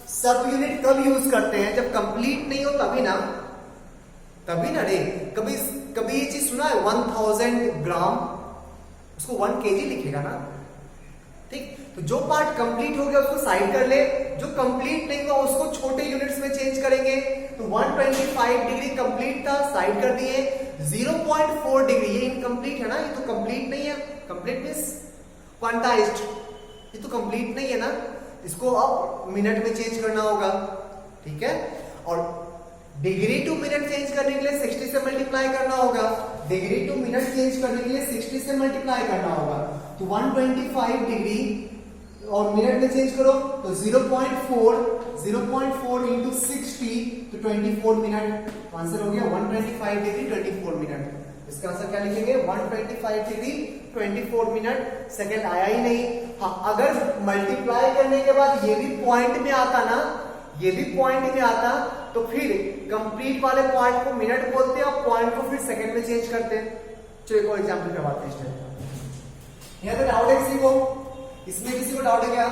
सब यूनिट कब यूज करते हैं जब कंप्लीट नहीं हो तभी ना रे। कभी कभी ये चीज सुना है 1000 ग्राम, उसको 1 kg लिखेगा ना। ठीक, तो जो पार्ट कंप्लीट हो गया उसको साइड कर ले, जो कंप्लीट नहीं हुआ उसको छोटे यूनिट्स में चेंज करेंगे। तो 125 डिग्री कंप्लीट था, साइड कर दिए। 0.4 डिग्री ये इनकम्प्लीट है ना, ये तो कंप्लीट नहीं है। कंप्लीट मींस क्वांटाइज्ड, ये तो कंप्लीट नहीं है ना, इसको अब मिनट में चेंज करना होगा। ठीक है, और डिग्री टू मिनट चेंज करने के लिए 60 से मल्टीप्लाई करना होगा। डिग्री टू मिनट चेंज करने के लिए 60 से मल्टीप्लाई करना होगा। तो 125 डिग्री और मिनट में चेंज करो तो 0.4 इंटू 60 तो 24 मिनट आंसर हो गया। 125 डिग्री 24 मिनट। इसका आंसर क्या लिखेंगे 125 डिग्री 24 मिनट। सेकेंड आया ही नहीं। हाँ, अगर मल्टीप्लाई करने के बाद ये भी पॉइंट में आता ना, ये भी पॉइंट में आता तो फिर कंप्लीट वाले पॉइंट को मिनट बोलते हैं और पॉइंट को फिर सेकंड में चेंज करते हैं। चलो एक और एग्जांपल करवाते हैं इस टाइप का। यहां तो डाउट है किसी को? इसमें किसी को डाउट है क्या?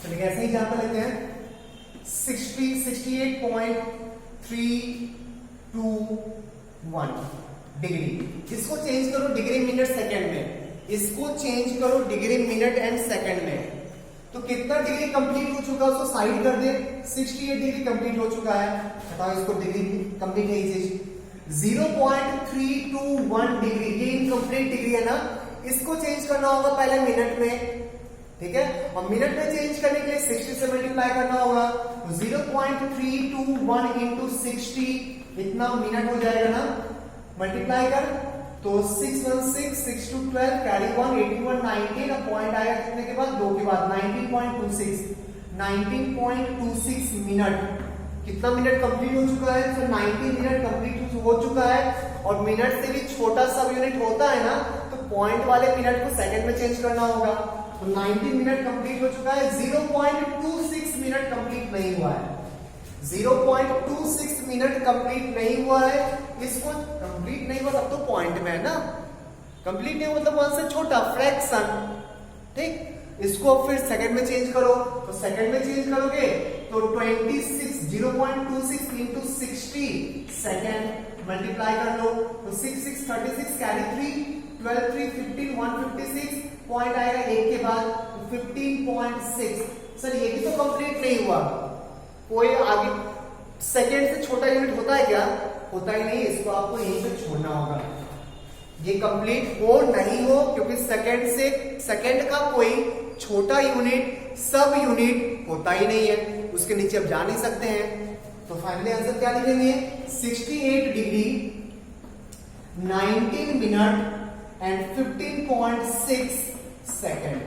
चलिए ऐसे ही एग्जांपल लेते हैं। 68.3 6.21 डिग्री। इसको चेंज करो डिग्री मिनट सेकंड में, इसको चेंज करो डिग्री मिनट एंड सेकंड में, तो कितना डिग्री कंप्लीट हो चुका है उसको साइड कर दे। 68 डिग्री कंप्लीट हो चुका है, हटाओ इसको, डिग्री कंप्लीट है ये चीज। 0.321 डिग्री ये इनकम्प्लीट डिग्री है ना, इसको चेंज करना होगा पहले मिनट में, ठीक है। और मिनट में चेंज करने के लिए 60 से मल्टीप्लाई करना होगा, तो 0.321 इंटू 60 इतना मिनट हो जाएगा ना, मल्टीप्लाई कर तो 616 6 to 12 कैरी 1 81 19 अब पॉइंट आएगा कितने के बाद, 2 के बाद 19.26 मिनट। कितना मिनट कंप्लीट हो चुका है, तो 90 मिनट कंप्लीट हो चुका है। और मिनट से भी छोटा सब यूनिट होता है ना, तो पॉइंट वाले मिनट को सेकंड में चेंज करना होगा। तो 90 मिनट कंप्लीट हो चुका है, 0.26 मिनट कंप्लीट नहीं हुआ है, 0.26 मिनट कंप्लीट नहीं हुआ है। इसको कंप्लीट नहीं हुआ तब तो पॉइंट में है ना, कंप्लीट नहीं हुआ मतलब 1 से छोटा फ्रैक्शन, ठीक। इसको फिर सेकंड में चेंज करो, तो सेकंड में चेंज करोगे तो 26 0.26 इंटू 60 सेकंड मल्टीप्लाई कर लो, तो 6 6 36 कैरी 3 12 3 15 156 पॉइंट आएगा 1 के बाद, तो 15.6। सर ये भी तो कंप्लीट नहीं हुआ, कोई आगे सेकंड से छोटा यूनिट होता है क्या, होता ही नहीं, इसको आपको यहीं पे छोड़ना होगा। ये कंप्लीट हो नहीं हो, क्योंकि सेकंड का कोई छोटा यूनिट सब यूनिट होता ही नहीं है, उसके नीचे आप जा नहीं सकते हैं। तो फाइनली आंसर क्या लिखेंगे, 68 degree 19 minute and 15.6 second,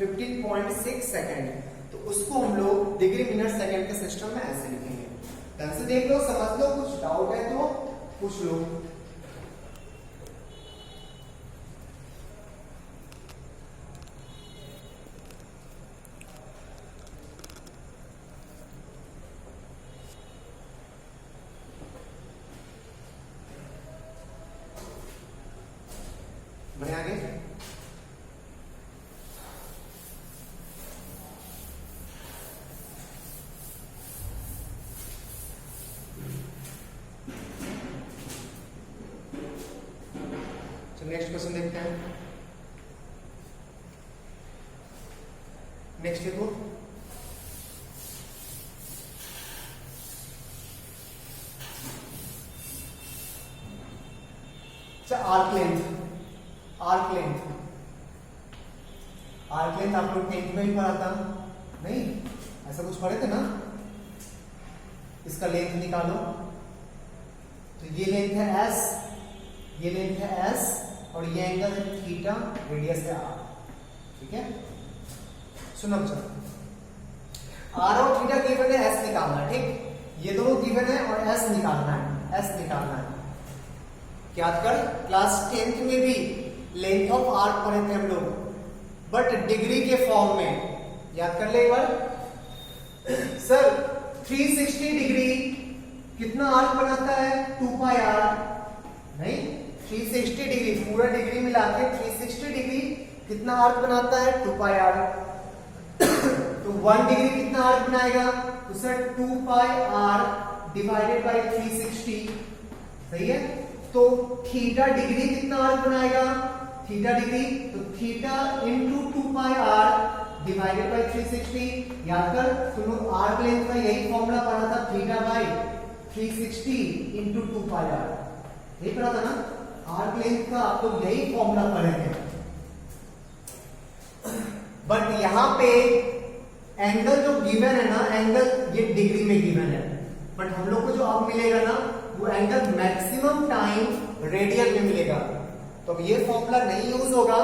15.6 second. तो उसको हम लोग डिग्री मिनट सेकंड के सिस्टम में ऐसे लिखेंगे। ढंग से देख लो, समझ लो, कुछ डाउट है तो पूछ लो। बढ़िया, आगे नेक्स्ट क्वेश्चन देखते हैं। नेक्स्ट देखो, आर्क लेंथ। आर्क लेंथ आप लोग 10th में ही पढ़ा था नहीं, ऐसा कुछ पढ़े थे ना। इसका लेंथ निकालो, तो ये लेंथ है s, ये लेंथ है s और ये एंगल है थीटा, रेडियस है r, ठीक है। सुनो चलो, r और थीटा गिवन है, s निकालना है, ठीक। ये दोनों गिवन है और s निकालना है, s निकालना है। याद कर, क्लास 10th में भी लेंथ ऑफ आर्क पढ़े थे हम लोग, बट डिग्री के फॉर्म में। याद कर ले एक बार। सर 360 डिग्री कितना आर्क बनाता है, 2 पाई r, नहीं 360 डिग्री पूरा डिग्री मिला के 360 डिग्री कितना आर्क बनाता है, 2 पाई r। तो 1 डिग्री कितना आर्क बनाएगा, तो sir 2 pi r divided by 360, सही है। तो थीटा डिग्री कितना आर्क बनाएगा, थीटा डिग्री, तो theta into 2 pi r divided by 360। याद कर, सुनो, आर्क लेंथ का यही फॉर्मूला पढ़ा था, theta by 360 into 2 pi r, यही पढ़ा था ना। आर्क लेंथ का आप लोग यही फॉर्मूला पढ़े थे, बट यहां पे एंगल जो गिवन है ना, एंगल ये डिग्री में गिवन है, बट हम लोग को जो अब मिलेगा ना, वो एंगल मैक्सिमम टाइम रेडियन में मिलेगा। तो अब ये फॉर्मूला नहीं यूज होगा,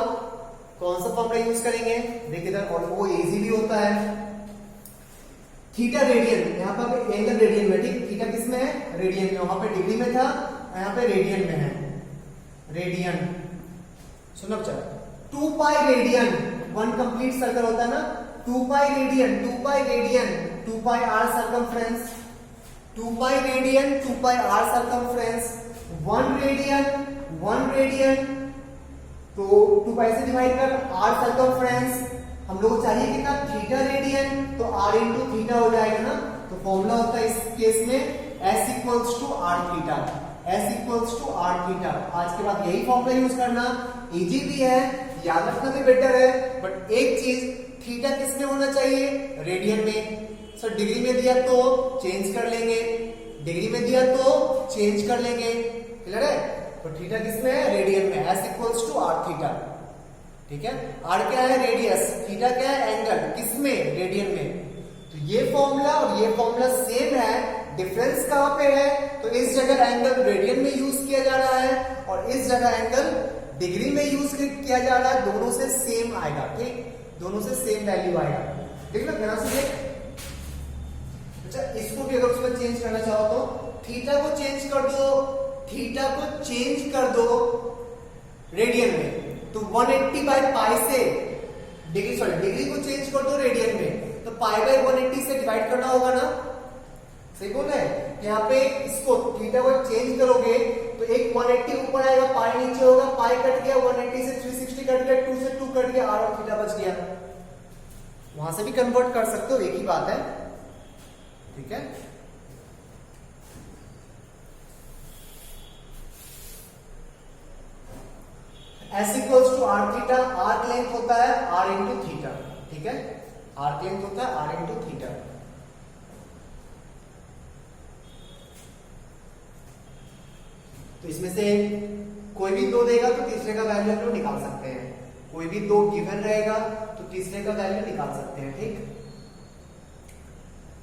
कौन सा फॉर्मूला यूज करेंगे, देखिए इधर, और वो इजीली होता है थीटा रेडियन, यहाँ पर एंगल रेडियन में, ठीक। थीटा किस में है, रेडियन में, वहां पे डिग्री में था, यहाँ पे रेडियन में है, रेडियन। सुनो चलो, 2 पाई रेडियन 1 कंप्लीट सर्कल होता है ना, 2 पाई रेडियन 2 पाई रेडियन 2 पाई r सर्कमफ्रेंस, 2 पाई रेडियन 2 पाई r सर्कमफ्रेंस, 1 रेडियन, तो 2 पाई से डिवाइड कर, r सर्कमफ्रेंस। हम लोग को चाहिए कितना, थीटा रेडियन, तो r इंटू थीटा हो जाएगा ना। तो फॉर्मूला होता है इस केस में S equals to R theta, S equals to R theta. आज के बाद यही फॉर्मूला यूज करना, इजी भी है, याद रखना भी बेटर है, बट एक चीज, थीटा किस में होना चाहिए, रेडियन में। सर डिग्री में दिया तो चेंज कर लेंगे, डिग्री में दिया तो चेंज कर लेंगे, क्लियर है। तो थीटा किस में है, रेडियन में, S equals to R theta, ठीक है। आर क्या है, रेडियस, थीटा क्या है, एंगल, किसमें, रेडियन में। तो ये फॉर्मूला और ये फॉर्मूला सेम है, डिफरेंस कहां पे है, तो इस जगह एंगल रेडियन में यूज किया जा रहा है और इस जगह एंगल डिग्री में यूज किया जा रहा है, दोनों से सेम आएगा, ठीक, दोनों से सेम वैल्यू आएगा। देख लो ध्यान से देख। अच्छा इसको भी अगर उसमें चेंज करना चाहो तो थीटा को चेंज कर दो, थीटा को चेंज कर दो रेडियन में, तो 180 बाय पाई से डिग्री, सॉरी डिग्री को चेंज कर दो रेडियन में, तो पाई बाय 180 से डिवाइड करना होगा ना, सही बोल रहे हैं। यहाँ पे इसको थीटा को चेंज करोगे तो एक 180 ऊपर आएगा, पाई नीचे होगा, पाई कट गया, 180 से 360 कट गया, 2 से 2 कट गया, आर और थीटा बच गया। वहां से भी कन्वर्ट कर सकते हो, एक ही बात है, ठीक है। S equals to R theta, arc length होता है r इंटू थीटा, ठीक है, आर्क लेंथ होता है r इंटू थीटा। तो इसमें से कोई भी दो देगा तो तीसरे का वैल्यू हम लोग निकाल सकते हैं, कोई भी दो गिवन रहेगा तो तीसरे का वैल्यू निकाल सकते हैं, ठीक,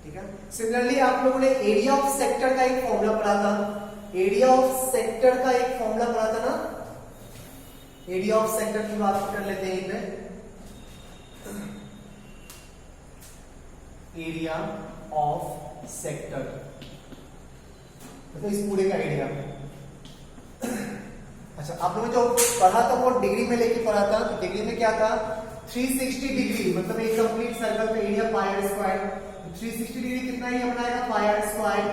ठीक है। सिमिलरली आप लोगों ने एरिया ऑफ सेक्टर का एक फॉर्मूला पढ़ा था, एरिया ऑफ सेक्टर का एक फॉर्मूला पढ़ा था ना, एरिया ऑफ सेक्टर की बात कर लेते हैं एक एरिया ऑफ सेक्टर, मतलब इस पूरे का एरिया। अच्छा आप लोगों ने जो पढ़ा था वो डिग्री में लेके पढ़ा था, तो डिग्री में क्या था, 360 डिग्री, मतलब एक कंप्लीट सर्कल का area pi R square, 360 degree कितना ही अपनाएगा, पाई आर स्क्वायर,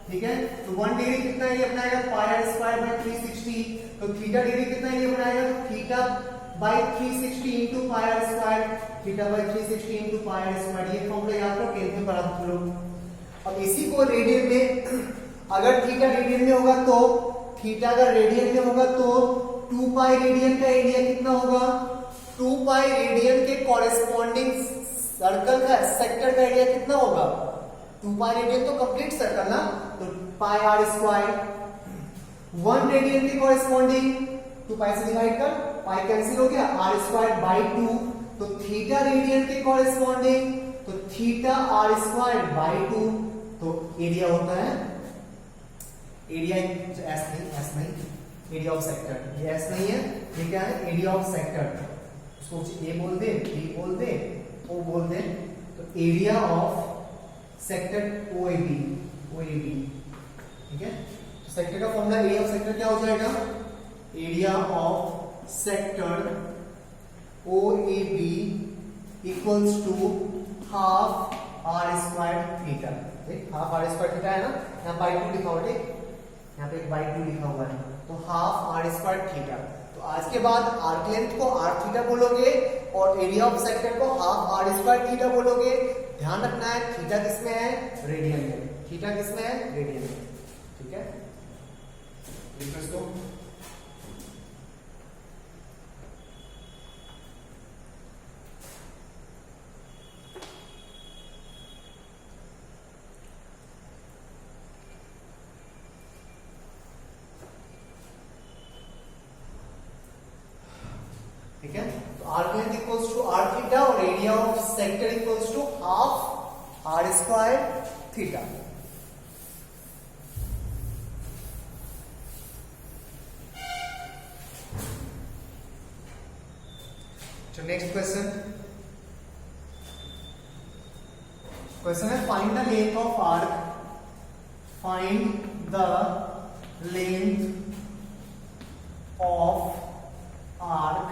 ठीक है। तो 1 डिग्री कितना ही अपनाएगा, पाई आर स्क्वायर बाय 360, तो थीटा डिग्री कितना ही अपनाएगा, तो theta by 360 into pi R square, theta by 360 into pi R square. ये फॉर्मूला याद रखो, 10th में पढ़ा था लोग। अब इसी को रेडियन में, अगर थीटा रेडियन में होगा तो, थीटा अगर रेडियन में होगा तो 2 पाई रेडियन का एरिया कितना होगा, 2 पाई रेडियन के कॉरेस्पॉन्डिंग सर्कल का, सेक्टर का एरिया कितना होगा, 2 पाई रेडियन तो कंप्लीट सर्कल ना, तो पाई आर स्क्वायर, 1 रेडियन के कॉरेस्पॉन्डिंग 2 पाई से डिवाइड कर, पाई कैंसिल हो गया, आर स्क्वायर बाई 2, तो थीटा रेडियन के कॉरेस्पॉन्डिंग, तो थीटा आर स्क्वायर बाई 2, तो एरिया होता है, एरिया एस नहीं, एरिया ऑफ सेक्टर, ये एस नहीं है, ये क्या है, एरिया ऑफ सेक्टर, उसको ए बोल दे, बी बोल दे, ओ बोल दे, तो area of sector OAB, OAB, ठीक है। तो सेक्टर का फॉर्मूला, एरिया ऑफ सेक्टर क्या हो जाएगा, area of sector OAB equals to half R square theta, ठीक, हाफ आर स्क्वायर थीटा है ना, यहाँ बाई 2 लिखा हुआ, ठीक, यहाँ पे बाई 2 लिखा हुआ है, तो हाफ आर स्क्वायर थीटा। तो आज के बाद आर्क लेंथ को आर थीटा बोलोगे और एरिया ऑफ सेक्टर को हाफ आर स्क्वायर थीटा बोलोगे। ध्यान रखना है थीटा किसमें है, रेडियन में, थीटा किसमें है, रेडियन में, ठीक है। इसको ठीक है। तो arc length equals to R theta और area of sector equals to half R square theta. तो नेक्स्ट क्वेश्चन है find the length of arc, find the length of arc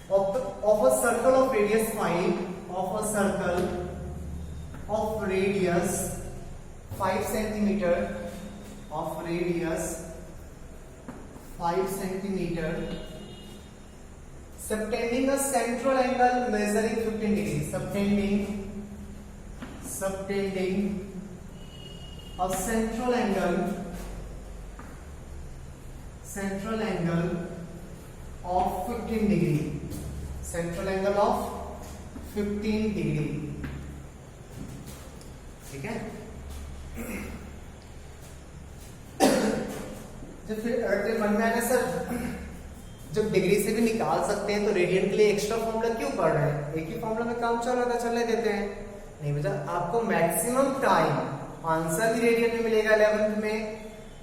of a circle of radius 5, of a circle of radius 5 centimeter, of radius 5 centimeter, subtending a central angle measuring 15 degrees, subtending subtending a central angle of 15 degree, central angle of 15 degree, ठीक है। जब फिर मन में आना sir जब degree से भी निकाल सकते हैं तो रेडियन के लिए एक्स्ट्रा फॉर्मूला क्यों पढ़ रहे हैं, एक ही फॉर्मूला में काम चल रहा था चलने देते हैं। नहीं बेटा, आपको मैक्सिमम टाइम आंसर भी रेडियन में मिलेगा 11th में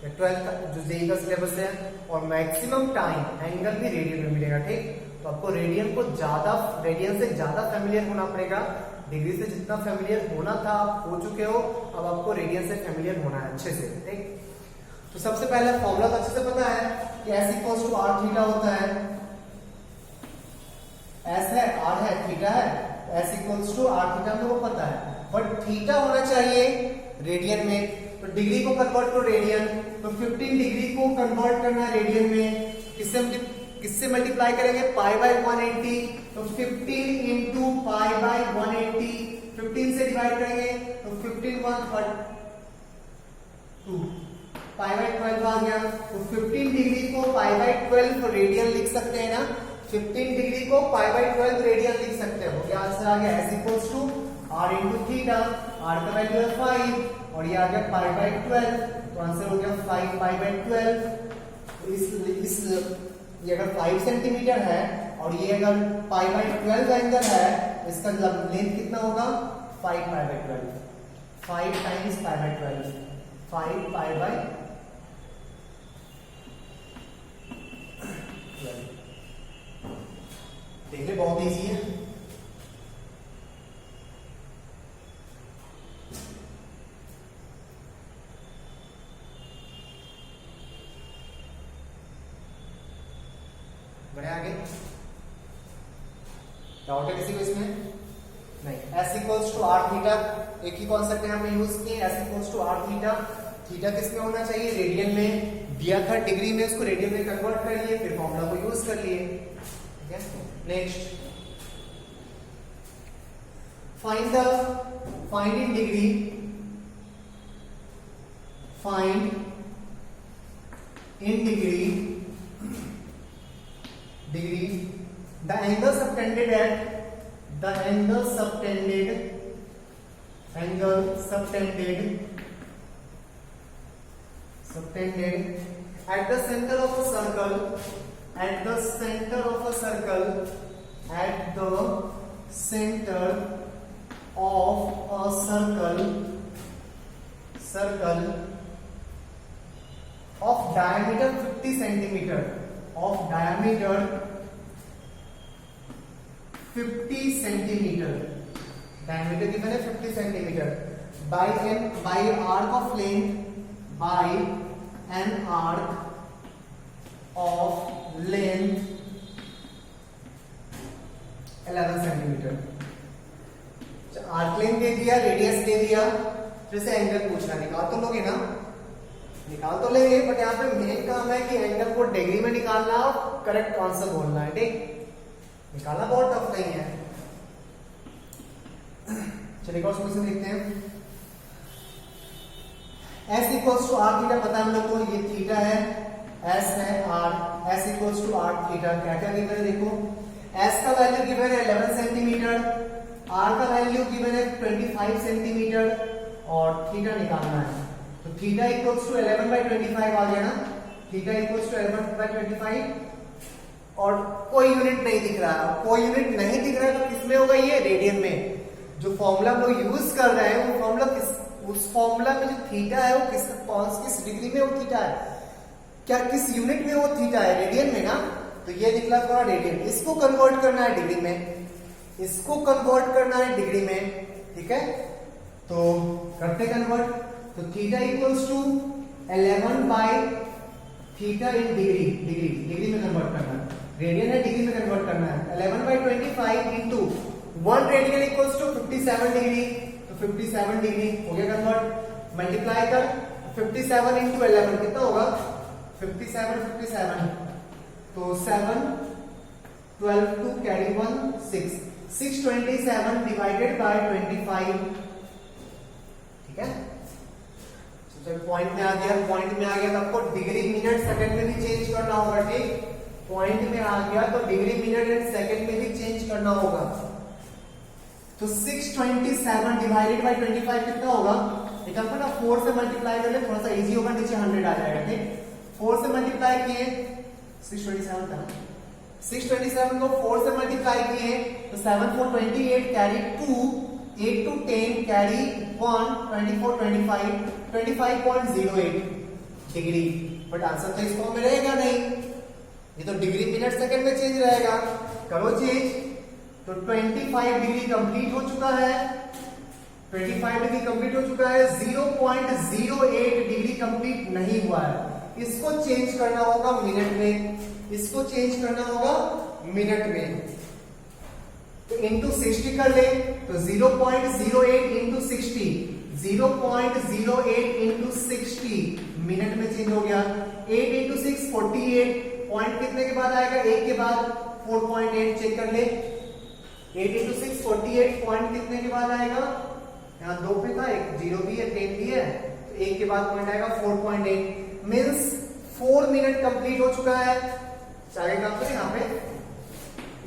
या 12th जो जेईई का सिलेबस है, और मैक्सिमम टाइम एंगल भी रेडियन में मिलेगा, ठीक। तो आपको रेडियन से ज्यादा फेमिलियर होना पड़ेगा। डिग्री से जितना फेमिलियर होना था आप हो चुके हो, अब आपको रेडियन से फेमिलियर होना है अच्छे से, ठीक। तो सबसे पहले फॉर्मूला तो अच्छे से पता है कि S equals to R theta होता है, S है R है थीटा है, S equals to R theta हम लोग को पता है, बट थीटा होना चाहिए रेडियन में। तो डिग्री को कन्वर्ट टू रेडियन, तो 15 डिग्री को कन्वर्ट करना है रेडियन में, किससे मल्टीप्लाई करेंगे, पाई बाय 180, तो 15 इंटू पाई बाय 180, 15 से डिवाइड करेंगे तो 15 1 2 पाई बाय 12 आ गया। तो 15 डिग्री को पाई बाय 12 रेडियन लिख सकते हैं ना, 15 डिग्री को पाई बाय 12 रेडियन लिख सकते हो। क्या आंसर आ गया, S equals to R into theta, R का वैल्यू है 5 और ये आ गया पाई बाय 12, तो आंसर हो गया 5 पाई बाय 12। ये अगर 5 सेंटीमीटर है और ये अगर पाई बाय 12 एंगल है, इसका लेंथ कितना होगा, 5 pi by 12, 5 times pi by 12, 5 pi by 12। देखिए बहुत इजी है। बढ़े आगे, डाउट है किसी को इसमें? नहीं। S equals to R theta, एक ही कॉन्सेप्ट यहाँ पे यूज किए, S equals to R theta. Theta किसमें होना चाहिए, रेडियन में दिया था, डिग्री में उसको रेडियन में कन्वर्ट कर लिए, फिर फॉर्मूला को यूज कर लिए, ठीक है। Next, find in degree, find in degree the angle subtended at the center of a circle, at the center of a circle of diameter 50 centimeter, of diameter 50 centimeter, diameter given है 50 centimeter, by arc of length, by an arc of length 11 centimeter। Arc length दे दिया, radius दे दिया, फिर से angle पूछना, निकाल तो लोगे ना, निकाल तो लेंगे, बट यहाँ पे मेन काम है कि एंगल को डिग्री में निकालना और करेक्ट आंसर बोलना है, ठीक। निकालना बहुत टफ नहीं है। चलिए एक और क्वेश्चन देखते हैं। S equals to R theta पता है हम लोग को, ये थीटा है, S है R, S equals to R theta. क्या क्या गिवन है देखो, S का वैल्यू गिवन है 11 सेंटीमीटर, R का वैल्यू गिवन है 25 सेंटीमीटर और थीटा निकालना है। तो थीटा इक्वल्स टू 11 बाई 25 आ गया ना, थीटा इक्वल्स टू 11 बाई 25 और कोई यूनिट नहीं दिख रहा है, कोई यूनिट नहीं दिख रहा है तो किसमें होगा, ये रेडियन में। जो फॉर्मूला हम लोग यूज कर रहे हैं वो फॉर्मूला उस फॉर्मूला में जो थीटा है वो किस डिग्री में वो थीटा है, क्या किस यूनिट में वो थीटा है, रेडियन में ना। तो ये निकला थोड़ा रेडियन, इसको कन्वर्ट करना है डिग्री में, इसको कन्वर्ट करना है डिग्री में, ठीक है। तो करते कन्वर्ट, तो theta equals to 11 by theta in degree में कन्वर्ट करना है, रेडियन है डिग्री में कन्वर्ट करना है। 11 by 25 into 1 radian equals to 57 degree, तो 57 डिग्री हो गया कन्वर्ट, मल्टीप्लाई कर 57 इंटू 11 कितना होगा, 57 तो 7 12 टू कैरी 1 6 627 डिवाइडेड बाय 25 ठीक है। जब पॉइंट में आ गया तो आपको डिग्री मिनट सेकंड में भी चेंज करना होगा, ठीक। पॉइंट में आ गया तो डिग्री मिनट एंड सेकंड में भी चेंज करना होगा। तो 627 डिवाइडेड बाय 25 कितना होगा? एक आपको ना 4 से मल्टीप्लाई कर ले, थोड़ा सा इजी होगा, नीचे 100 आ जाएगा, ठीक। 4 से मल्टीप्लाई किए 627 था, 627 को 4 से मल्टीप्लाई किए तो 7 4 28 carry 2, 8 to 10 carry 1, 24 25 25.08 degree. But answer तो इस फॉर्म में रहेगा नहीं, ये तो डिग्री मिनट सेकंड में चेंज रहेगा। करो चेंज, तो 25 डिग्री कंप्लीट हो चुका है, 25 डिग्री कंप्लीट हो चुका है, 0.08 डिग्री कंप्लीट नहीं हुआ है। इसको चेंज करना होगा मिनट में, इसको चेंज करना होगा मिनट में। तो इंटू 60 कर ले, तो 0.08 इंटू 60, 0.08 इंटू 60 मिनट में चेंज हो गया। 8 इंटू 6 48, पॉइंट कितने के बाद आएगा? 1 के बाद, 4.8 चेक कर ले। 8 इंटू 6 48, पॉइंट कितने के बाद आएगा? यहाँ 2 पे था, एक 0 भी है, 10 भी है, तो 1 के बाद पॉइंट आएगा 4.8, मीन्स 4 मिनट कंप्लीट हो चुका है। चाहे काम करें यहाँ पे,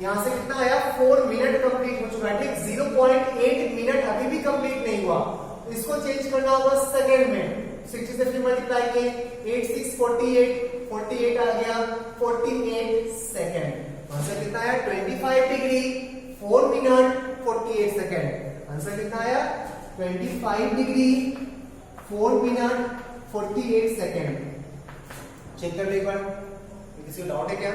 यहां से कितना आया? 4 मिनट कंप्लीट हो चुका है, ठीक। 0.8 मिनट अभी भी कंप्लीट नहीं हुआ, तो इसको चेंज करना होगा सेकंड में। 60 से फिर मल्टीप्लाई किए, 8 6 48, 48 आ गया, 48 सेकंड। आंसर कितना आया? 25 डिग्री 4 मिनट 48 सेकंड। आंसर कितना आया? 25 डिग्री 4 मिनट 48 सेकंड। चेक कर ले एक बार, किसी को डाउट है क्या?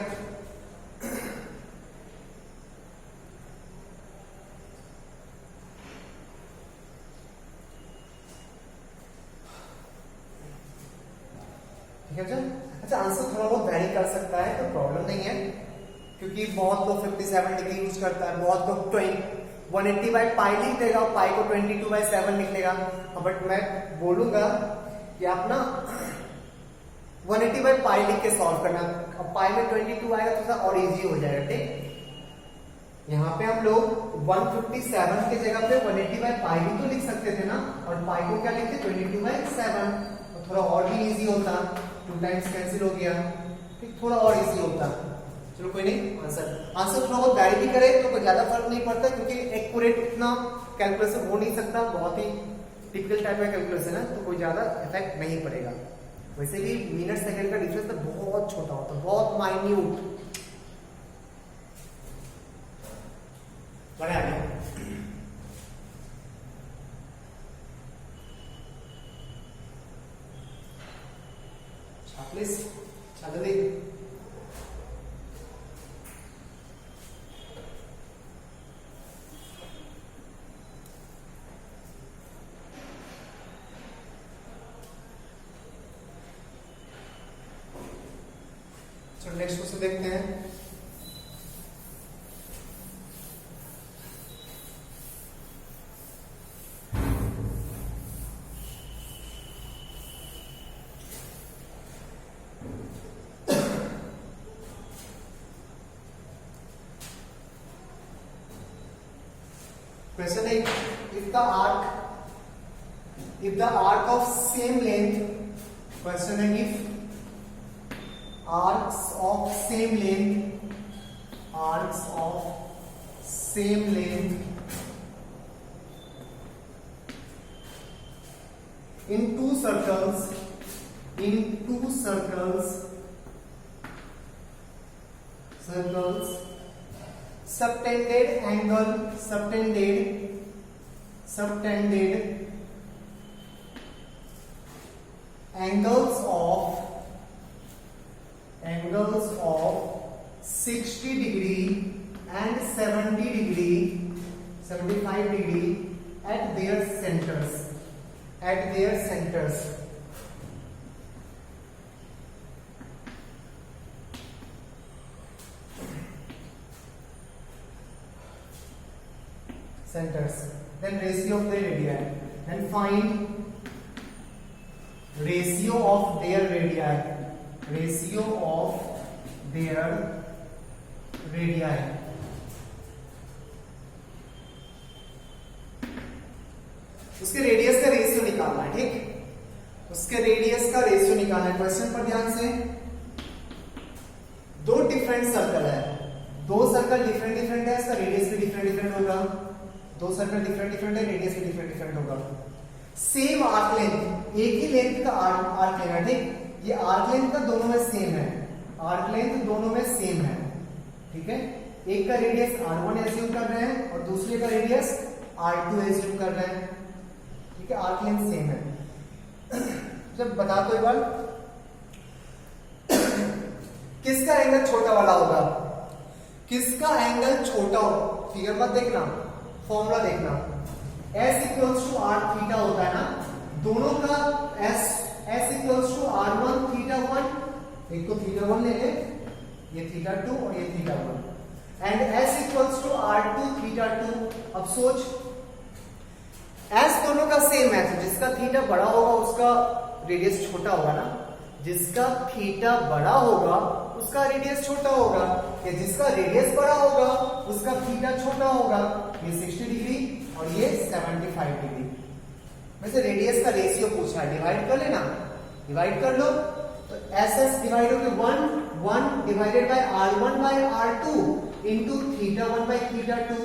ठीक है। अच्छा, आंसर थोड़ा बहुत वैरी कर सकता है, तो प्रॉब्लम नहीं है, क्योंकि बहुत लोग 57 डिग्री यूज करता है, बहुत लोग 180 बाई पाई लिख देगा, पाई को 22/7 लिख लेगा। बट मैं बोलूंगा कि आप ना 180 बाई पाई लिख के सॉल्व करना। अब पाई में 22 आएगा तो और इजी हो जाएगा, ठीक। यहाँ पे हम लोग 157 के जगह पे 180 बाई पाई भी तो लिख सकते थे ना, और पाई को क्या लिखते? 22/7, तो थोड़ा और भी इजी होता, 2 टाइम्स कैंसिल हो गया, ठीक, थोड़ा और इजी होता। चलो कोई नहीं, आंसर थोड़ा बहुत वैरी भी करे तो कोई ज्यादा फर्क नहीं पड़ता, क्योंकि एक्यूरेट इतना कैलकुलेशन हो नहीं सकता, बहुत ही टिपिकल टाइप का कैलकुलेशन है, तो कोई ज्यादा इफेक्ट नहीं पड़ेगा। वैसे भी मिनट सेकंड का डिफरेंस तो बहुत छोटा होता है, बहुत माइन्यूट। बढ़िया है। प्लीज जल्दी। चलो नेक्स्ट क्वेश्चन देखते हैं। Question is, if the arc of same length, question is if arcs of same length in two circles subtended angles of 60 degree and 70 degree 75 degree at their centers then ratio of their radii, then find ratio of their radii उसके radius का ratio निकाल। ठीक। उसके radius का ratio निकालना है। Question पर ध्यान से, दो डिफरेंट सर्कल है, दो सर्कल डिफरेंट डिफरेंट है, इसका रेडियस भी डिफरेंट डिफरेंट होगा। दो सर्कल डिफरेंट डिफरेंट है, रेडियस भी डिफरेंट डिफरेंट होगा। सेम आर्क लेंथ, एक ही लेंथ का आर्क लेना, ठीक। ये आर्क लेंथ का दोनों में सेम है, आर्क लेंथ दोनों में सेम है, ठीक है। एक का रेडियस r1 एज्यूम कर रहे हैं और दूसरे का रेडियस r2 एज्यूम कर रहे हैं, ठीक है। आर्क लेंथ सेम है। जब बता दो एक बार, किसका एंगल छोटा वाला होगा, किसका एंगल छोटा हो, फिगर मत देखना, फॉर्मूला देखना। S equals to r theta होता है ना, दोनों का S equals to r1 theta 1, एक को थीटा 1 ले ले, ये थीटा 2 और ये theta 1, and S equals to r2 theta 2। अब सोच, S दोनों का सेम है, तो जिसका थीटा बड़ा होगा उसका रेडियस छोटा होगा ना, जिसका थीटा बड़ा होगा उसका रेडियस छोटा होगा, या जिसका रेडियस बड़ा होगा उसका थीटा छोटा होगा। ये 60 डिग्री और ये 75 डिग्री। वैसे रेडियस का रेशियो पूछा है, डिवाइड कर लेना, डिवाइड कर लो, तो SS डिवाइड होके 1 divided by r1 by r2 into theta 1 by theta 2,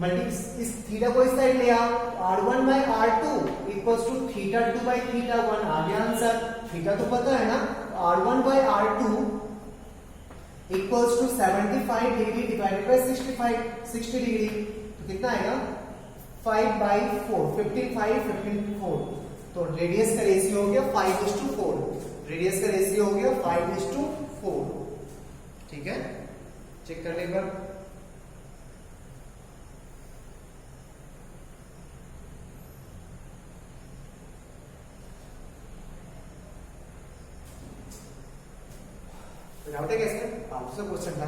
multi इस थीटा को इस साइड ले आओ, r1 by r2 equals to theta 2 by theta 1, आ गया आंसर। थीटा तो पता है ना, r1 by r2 equals to 75 degree divided by 60 degree, तो कितना आएगा 5 बाई 4, 15 तो रेडियस का रेशियो हो गया 5:4, रेडियस का रेशियो हो गया 5:4, ठीक है। चेक कर ले एक बार। डाउट है कैसे, आपसे क्वेश्चन था,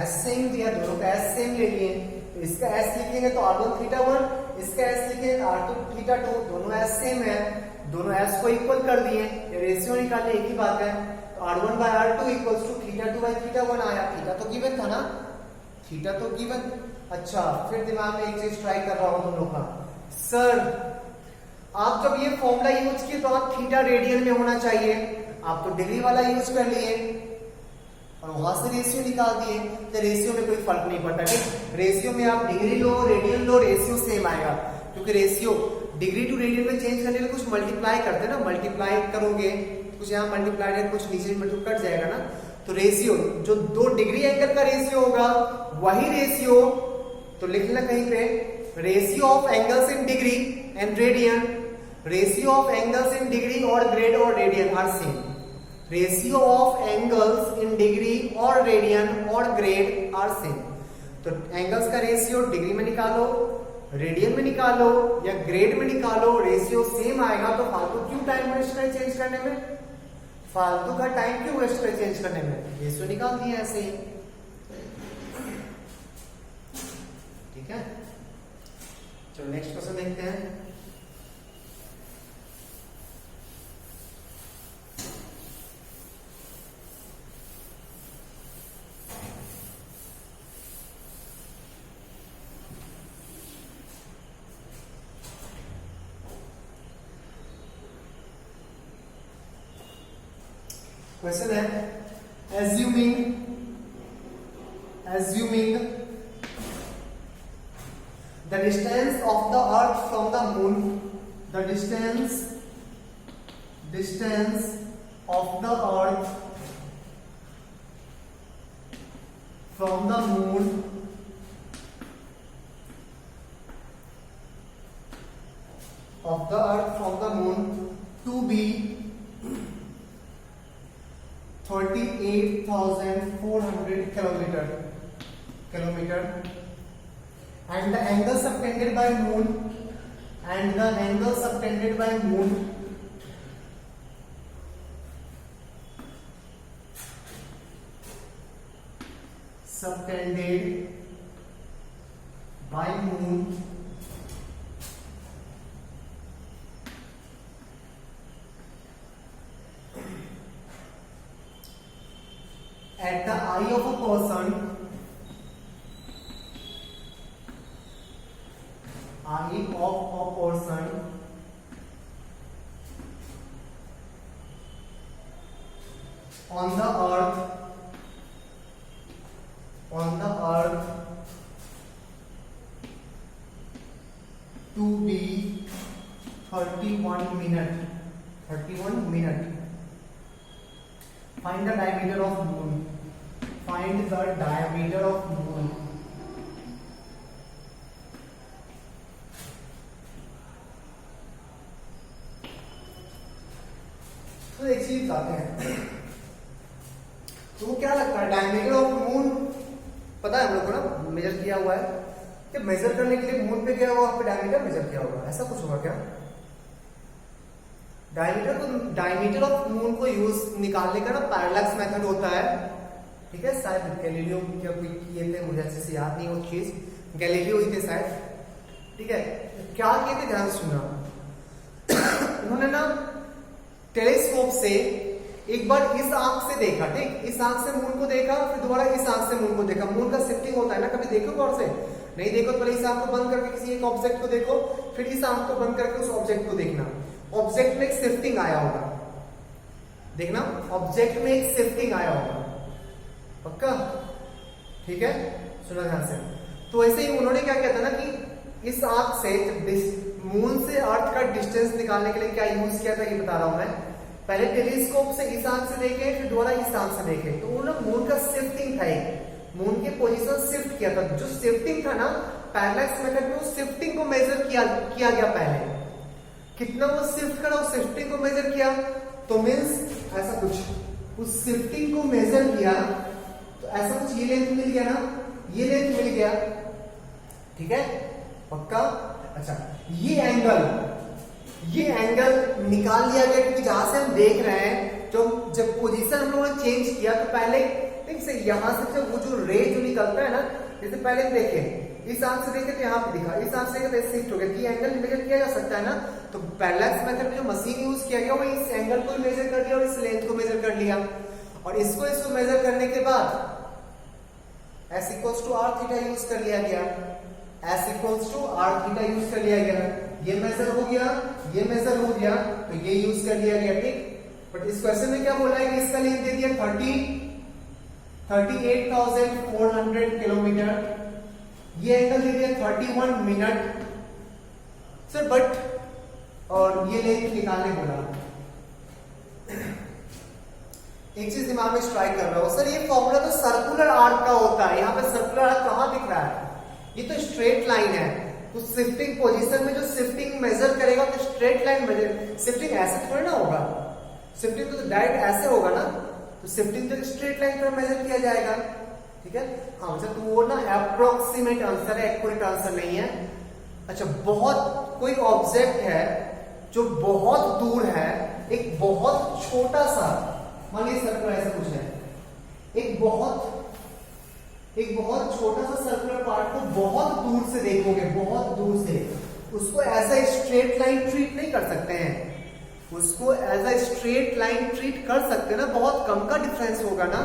एस सेम दिया, दोनों का एस सेम ले लिए, तो इसका एस लिखेंगे तो r1 थीटा 1, इसका एस लिखेंगे r2 थीटा 2, दोनों एस सेम है, दोनों एस को इक्वल कर दिए, रेशियो निकालने एक ही बात है। तो r1 by r2 equals to theta 2 by theta 1 आया, थीटा तो गिवन था ना, थीटा तो गिवन। अच्छा, फिर दिमाग में एक चीज ट्राई कर रहा हूं तुम लोग का, सर आप जब ये फॉर्मूला यूज किए तो आप थीटा रेडियन में होना चाहिए, आप तो डिग्री वाला यूज कर लिए और वहां से रेशियो निकाल दिए, तो रेशियो में कोई फर्क नहीं पड़ता, ठीक। रेशियो में आप डिग्री लो रेडियन लो, रेशियो सेम आएगा, क्योंकि रेशियो डिग्री टू रेडियन में चेंज करने के लिए कुछ मल्टीप्लाई करते हैं ना, मल्टीप्लाई करोगे कुछ यहाँ मल्टीप्लाई है, कुछ नीचे मल्टीप्लाई कट जाएगा ना, तो रेशियो जो 2 डिग्री एंगल का रेशियो होगा वही रेशियो, तो लिख लेना कहीं पे, ratio of angles in degree and radian, ratio of angles in degree और ग्रेड और radian are same, ratio of angles in degree और रेडियन और ग्रेड आर सेम। तो एंगल्स का रेशियो डिग्री में निकालो, रेडियन में निकालो या ग्रेड में निकालो, रेशियो सेम आएगा, तो फालतू क्यों टाइम वेस्ट करें चेंज करने में, फालतू का टाइम क्यों वेस्ट करें चेंज करने में, रेशियो निकाल दिया ऐसे ही, ठीक है। चलो नेक्स्ट क्वेश्चन देखते हैं। क्वेश्चन है, assuming the distance of the earth from the moon, the distance of the earth from the moon to be 38,400 kilometer, and the angle subtended by moon at the eye of a person on the earth to be 31 minute. Find the diameter of moon. तो एक चीज बताते हैं, तो क्या लगता है diameter of moon पता है हम लोग को ना, मेजर किया हुआ है कि मेजर करने के लिए मून पे क्या हुआ, पे डायमीटर मेजर किया होगा, ऐसा कुछ होगा क्या? डायमीटर ऑफ मून को यूज निकालने का ना पैरेलैक्स मेथड होता है, ठीक है। शायद गैलीलियो किए थे, मुझे अच्छे से याद नहीं वो चीज, गैलीलियो ही थे शायद, ठीक है। क्या किए थे ध्यान से सुनना, उन्होंने ना टेलीस्कोप से एक बार इस आंख से देखा, ठीक, इस आंख से मून को देखा, फिर दोबारा इस आंख से मून को देखा। मून का शिफ्टिंग होता है ना, कभी देखो गौर से, नहीं देखो तो पहले इस आंख को बंद करके किसी एक ऑब्जेक्ट को देखो, फिर इस आंख को बंद करके उस ऑब्जेक्ट को देखना। ऑब्जेक्ट में एक शिफ्टिंग आया होगा, देखना ऑब्जेक्ट में एक शिफ्टिंग आया होगा, पक्का, ठीक है, सुना ध्यान से। तो ऐसे ही उन्होंने क्या किया था ना कि इस आंख से मून से अर्थ का डिस्टेंस निकालने के लिए क्या यूज किया था, ये बता रहा हूं मैं। पहले टेलीस्कोप से इस आंख से देखे, फिर दोबारा इस आंख से देखे, तो उन्होंने मून का शिफ्टिंग था, मून की पोजीशन शिफ्ट किया था। जो शिफ्टिंग था ना पैरेलैक्स मेथड में, उस शिफ्टिंग को मेजर किया गया पहले, कितना वो शिफ्ट करा, उस शिफ्टिंग को मेजर किया, तो मींस ऐसा कुछ, उस शिफ्टिंग को मेजर किया तो ऐसा कुछ ये लेंथ मिल गया ना, ये लेंथ मिल गया, ठीक है, पक्का। अच्छा, ये एंगल निकाल लिया गया, क्योंकि जहां से हम देख रहे हैं, जो जब पोजीशन हम लोगों ने चेंज किया तो पहले ठीक से यहां से वो जो रे जो निकलता है ना, जैसे पहले हम देखे इस आंख से देखे तो यहाँ पे दिखा, इस आंख से देखे तो शिफ्ट हो गया, ये एंगल मेजर किया जा सकता है ना। तो पैरेलैक्स मेथड में जो मशीन यूज किया गया वो इस एंगल को मेजर कर लिया और इस लेंथ को मेजर कर लिया, और इसको मेजर करने के बाद S = r थीटा यूज कर लिया गया, S = r थीटा यूज कर लिया गया, ये मेजर हो गया, ये मेजर हो गया, तो ये यूज कर लिया गया, ठीक। बट इस क्वेश्चन में क्या बोला है कि इसका लेंथ दे दिया 38,400 किलोमीटर, ये एंगल दे दिया 31 मिनट सर, बट और ये लेंथ निकालने बोला। एक चीज दिमाग में स्ट्राइक कर रहा हो सर, ये फॉर्मूला तो सर्कुलर आर्क का होता है, यहाँ पे सर्कुलर आर्क कहाँ दिख रहा है, ये तो स्ट्रेट लाइन है। तो शिफ्टिंग पोजीशन में जो शिफ्टिंग मेजर करेगा तो स्ट्रेट लाइन मेजर, शिफ्टिंग ऐसे थोड़ी ना होगा, शिफ्टिंग तो डायरेक्ट ऐसे होगा ना, तो शिफ्टिंग तो स्ट्रेट लाइन पर मेजर किया जाएगा, ठीक है। हाँ अच्छा, तो वो ना अप्रोक्सीमेट आंसर है, एक्यूरेट आंसर नहीं है। अच्छा, बहुत कोई ऑब्जेक्ट है जो बहुत दूर है, एक बहुत छोटा सा, मान लीजिए सर्कल ऐसा कुछ है, एक बहुत छोटा सा सर्कुलर पार्ट को बहुत दूर से देखोगे, बहुत दूर से, उसको as a straight line treat नहीं कर सकते हैं, उसको as a straight line treat कर सकते हैं ना, बहुत कम का डिफरेंस होगा ना,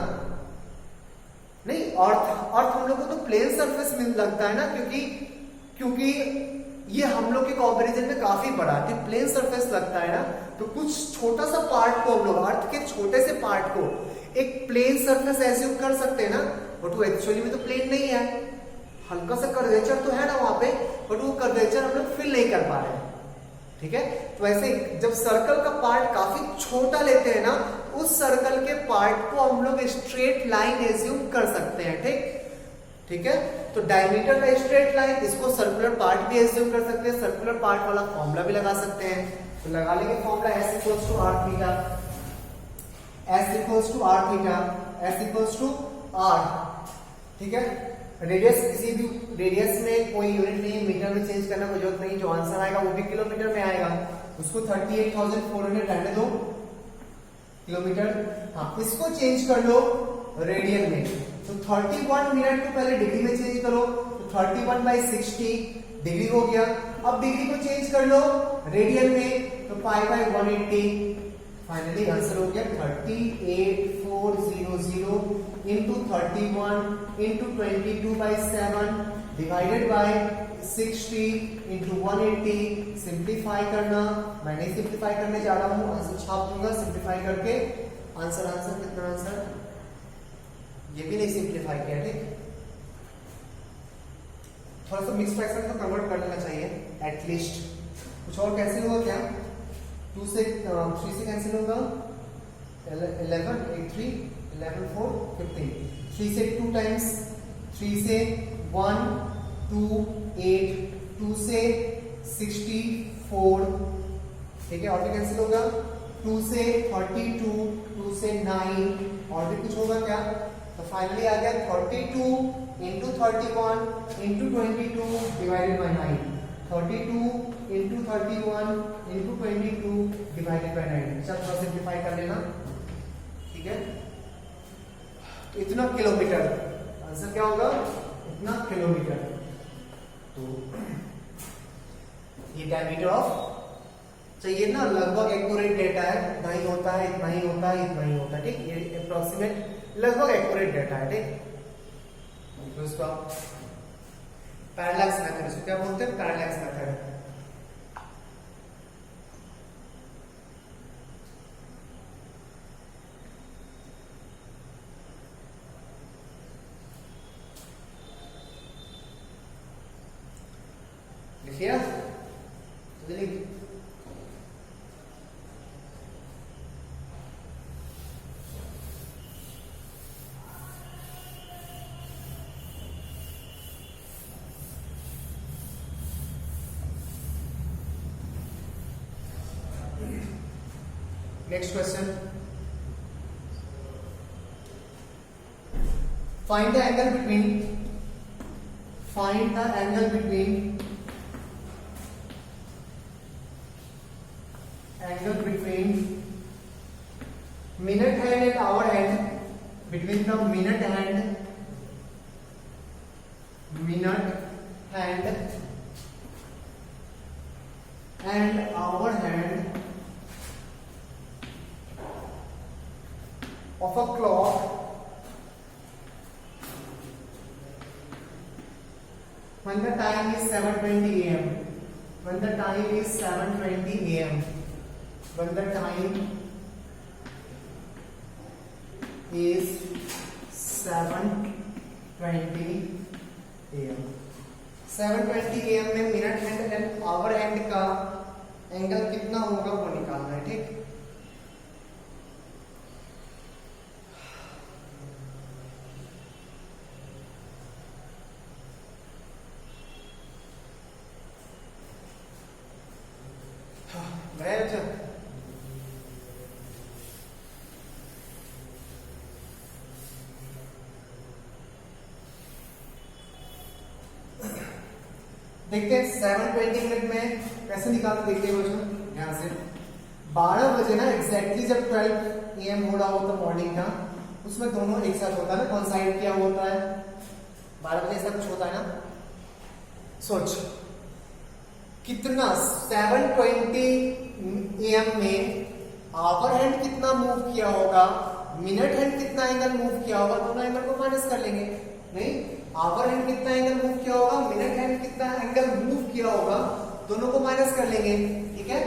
नहीं। अर्थ हम लोग को तो प्लेन सरफेस में लगता है ना, क्योंकि ये हम लोग के कंपैरिजन में काफी बड़ा है, प्लेन सरफेस लगता है ना, तो कुछ छोटा सा पार्ट को हम लोग, अर्थ के छोटे से पार्ट को एक प्लेन सरफेस एज्यूम कर सकते हैं ना, बट वो एक्चुअली में तो प्लेन नहीं है, हल्का सा कर्वेचर तो है ना वहां पे, बट वो कर्वेचर हम लोग फील नहीं कर पा रहे हैं, ठीक है। तो ऐसे जब सर्कल का पार्ट काफी छोटा लेते हैं ना, उस सर्कल के पार्ट को हम लोग स्ट्रेट लाइन एज्यूम कर सकते हैं, ठीक है। तो डायमीटर का स्ट्रेट लाइन, इसको सर्कुलर पार्ट भी एज्यूम कर सकते हैं, सर्कुलर पार्ट वाला फॉर्मूला भी लगा सकते हैं, तो लगा लेंगे formula S = r theta, S = r, ठीक है। रेडियस, किसी भी रेडियस में कोई यूनिट नहीं, मीटर में चेंज करना कोई जरूरत नहीं, जो आंसर आएगा वो भी किलोमीटर में आएगा, उसको 38,400 रहने दो किलोमीटर। हाँ, इसको चेंज कर लो रेडियन में, तो 31 मिनट को पहले डिग्री में चेंज करो, तो 31/60 डिग्री हो गया। अब डिग्री को चेंज कर लो रेडियन में, तो π/180, फाइनली आंसर हो गया 38,400 into 31 into 22/7 divided by 60 into 180। Simplify करना, मैं नहीं सिंप्लीफाई करने जा रहा हूं, आंसर छाप दूंगा सिंप्लीफाई करके। आंसर कितना आंसर, ये भी नहीं सिंप्लीफाई किया, ठीक। थोड़ा सा मिक्स फ्रैक्शन को कन्वर्ट कर लेना चाहिए एटलीस्ट। कुछ और कैंसिल होगा क्या, 2 से 3 से कैंसिल होगा, 11 8 3 11 4 15, 3 से 2 टाइम्स, 3 से 1 2 8, 2 से 64, ठीक है। और भी कैंसिल होगा, 2 से 32, 2 से 9, और भी कुछ होगा क्या, तो फाइनली आ गया 32 into 31 into 22 divided by 9, 32 into 31 into 22 divided by 9। चल थोड़ा सिंप्लीफाई कर लेना, ठीक है। तो इतना किलोमीटर, आंसर क्या होगा, इतना किलोमीटर। तो ये डायमीटर ऑफ चाहिए ना, लगभग एक्यूरेट डेटा है, इतना ही होता है, इतना ही होता है, इतना ही होता है, ठीक। ये अप्रोक्सीमेट लगभग एक्यूरेट डेटा है, ठीक। तो इसको आप पैरेलैक्स मेथड, इसको क्या बोलते हैं, पैरेलैक्स मेथड। लिखिए जल्दी। Next question. Find the angle between minute hand and hour hand, between the minute hand and hour hand of a clock when the time is 7:20 a.m. When the time is 7:20 a.m. When the time is 7:20 a.m. 7:20 a.m. में minute hand and hour hand का angle कितना होगा वो निकालना है, ठीक। देखते हैं 7:20 मिनट में कैसे निकालते, देखते हैं बच्चों यहाँ से। 12 बजे ना एग्जैक्टली जब 12 AM हो रहा होता मॉर्निंग का, उसमें दोनों एक साथ होता है ना, कॉन्साइड किया होता है, 12 बजे ऐसा कुछ होता है ना। सोच कितना 7:20 AM में आवर हैंड कितना मूव किया होगा, मिनट हैंड कितना एंगल मूव किया होगा, दोनों एंगल को माइनस कर लेंगे। नहीं, आवर हैंड कितना एंगल मूव किया होगा, मिनट हैंड कितना एंगल मूव किया होगा, दोनों को माइनस कर लेंगे, ठीक है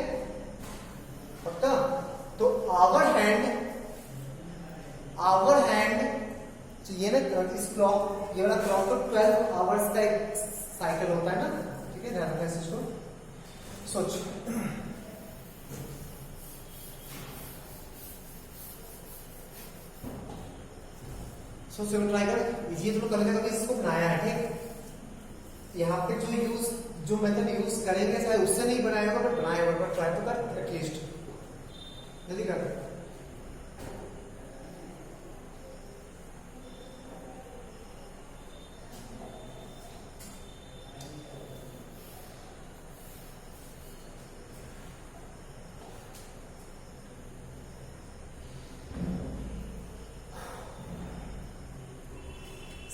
पक्का। तो आवर हैंड ये ना इस क्लॉक, ये वाला क्लॉक तो 12 आवर्स का एक साइकिल होता है ना, ठीक है, ध्यान रखना इस चीज को। सोच ट्राई कर, ये तो कभी कभी इसको बनाया है, ठीक। यहाँ पे जो मेथड यूज करेंगे चाहे उससे नहीं बनाया होगा, बट बनाया होगा, ट्राई तो कर एटलीस्ट, जल्दी कर।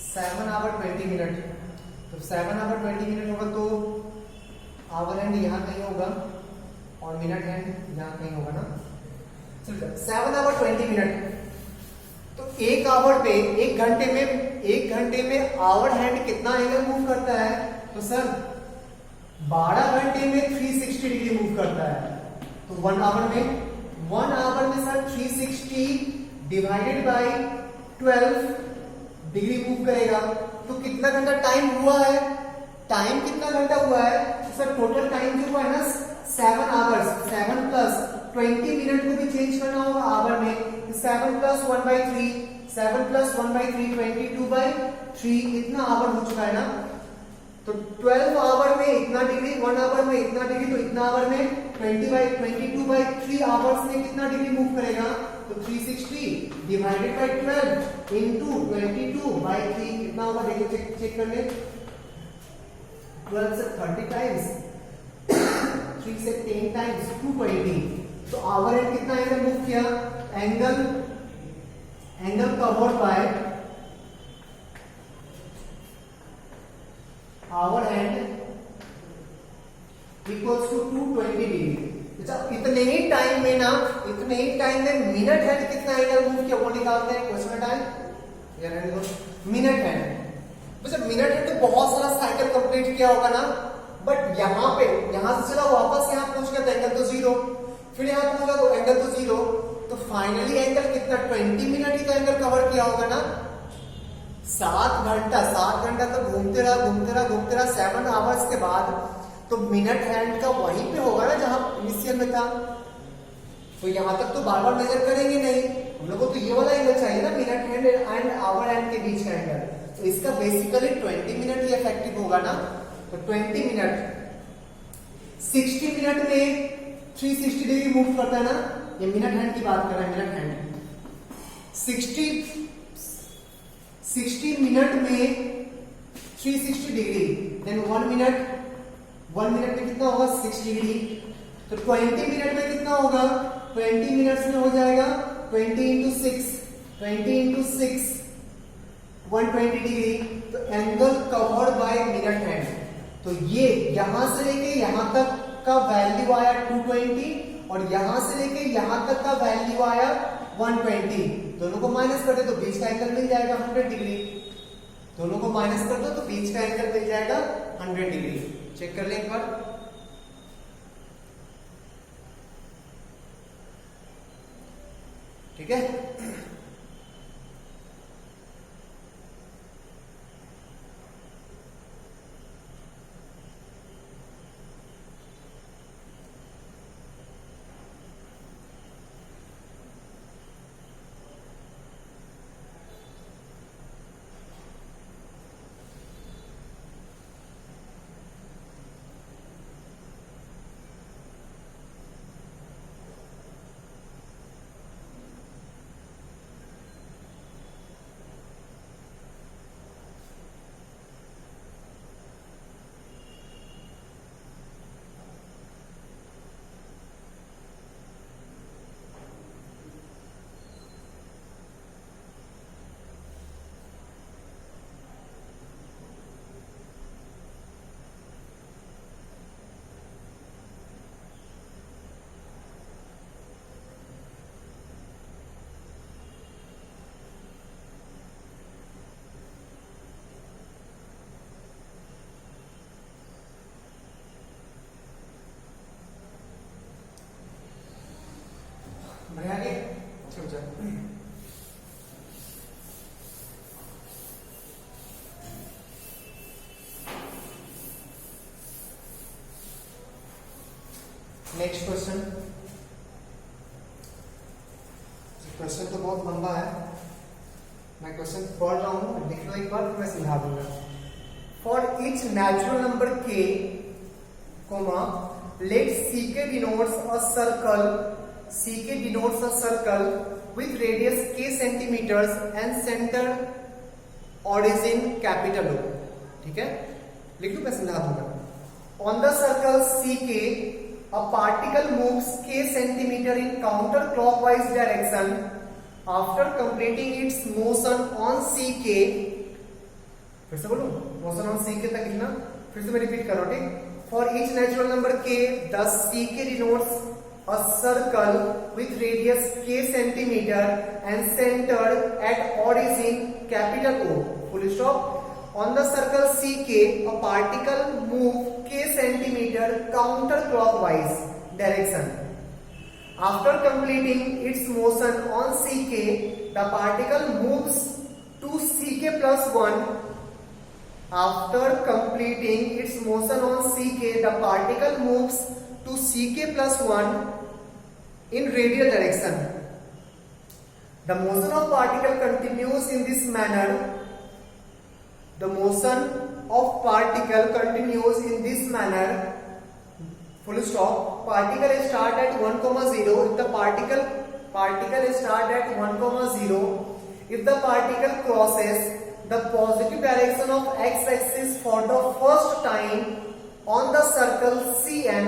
सेवन आवर 20 मिनट, तो 7 आवर 20 मिनट होगा तो आवर हैंड यहाँ कहीं होगा और मिनट हैंड यहाँ कहीं होगा ना। चलो 7 आवर 20 मिनट, तो एक आवर पे एक घंटे में आवर हैंड कितना एंगल मूव करता है, तो सर 12 घंटे में 360 डिग्री मूव करता है। तो 1 आवर में sir 360 divided by 12 degree move करेगा। तो कितना घंटा टाइम हुआ है, टाइम कितना घंटा हुआ है सर, टोटल टाइम जो हुआ है ना 7 आवर्स, 7 प्लस 20 मिनट को भी चेंज करना होगा आवर में, 7 प्लस 1/3, 7 प्लस 1/3 22/3, इतना आवर हो चुका है ना। तो 12 आवर में इतना डिग्री, 1 आवर में इतना डिग्री, तो इतना आवर में 22/3 आवर्स में कितना डिग्री मूव करेगा, तो 360 डिवाइडेड बाय 12 इनटू 22/3 कितना होगा, देखो चेक कर ले, 12 से 30 टाइम्स, 3 से 10 टाइम्स 220। तो आवर एंड कितना एंगल मूव किया, angle covered by hour hand equals to 220 degree. अच्छा इतने ही टाइम में ना, इतने ही टाइम में मिनट हैंड कितना एंगल मूव किया वो निकालते हैं क्वेश्चन टाइम, या रहने दो। मिनट हैंड, अच्छा मिनट हैंड तो बहुत सारा साइकिल कंप्लीट किया होगा ना, बट यहाँ पे, यहां से चला वापस यहाँ पहुंच गया तो एंगल तो 0, फिर यहाँ पहुंचा तो एंगल तो 0, तो फाइनली एंगल कितना 20 मिनट ही तो एंगल कवर किया होगा ना। 7 घंटा तो घूमते रहा 7 आवर्स के बाद, तो मिनट हैंड का वहीं पे होगा ना जहां इनिशियल में था। तो यहां तक तो बार बार मेजर करेंगे नहीं, हम लोग को तो ये वाला एंगल चाहिए ना, minute hand and hour hand के बीच का एंगल। तो इसका बेसिकली 20 मिनट ही इफेक्टिव होगा ना। तो 20 मिनट, 60 मिनट में 360 डिग्री मूव करता है ना, ये मिनट हैंड की बात कर रहा है, मिनट हैंड 60 मिनट में 360 डिग्री, देन 1 मिनट में कितना होगा 6 डिग्री। तो 20 मिनट में कितना होगा, 20 मिनट्स में हो जाएगा 20 इंटू 6, 120 डिग्री। तो angle covered by minute hand, तो ये यहां से लेके यहां तक का वैल्यू आया 220 और यहां से लेके यहां तक का वैल्यू आया 120, दोनों को माइनस कर दे तो बीच का एंगल मिल जाएगा 100 डिग्री। दोनों को माइनस कर दो तो बीच का एंगल मिल जाएगा 100 डिग्री। चेक कर ले एक बार, ठीक है। बढ़िया आगे चल। नेक्स्ट क्वेश्चन, क्वेश्चन तो बहुत लंबा है, मैं क्वेश्चन पढ़ रहा हूं, लिख लो एक बार फिर मैं समझा दूंगा। For each natural number k, let ck denotes a circle, ck denotes a circle with radius k centimeters and center origin capital O, ठीक है, लिख लो मैं समझा दूंगा। On the circle ck, a particle moves k centimeter in counterclockwise direction. After completing its motion on ck, फिर से बोलूं, motion on ck तक लिखना, फिर से मैं रिपीट कर रहा हूं, ठीक। For each natural number k, the ck denotes a circle with radius k centimeter and centered at origin capital O, full stop. On the circle ck, a particle move k centimeter counterclockwise direction. After completing its motion on CK, the particle moves to CK plus 1. After completing its motion on CK, the particle moves to CK plus 1 in radial direction. The motion of particle continues in this manner. The motion of particle continues in this manner. Full stop. Particle start at 1,0. If the particle start at 1,0, if the particle crosses the positive direction of x-axis for the first time on the circle CN,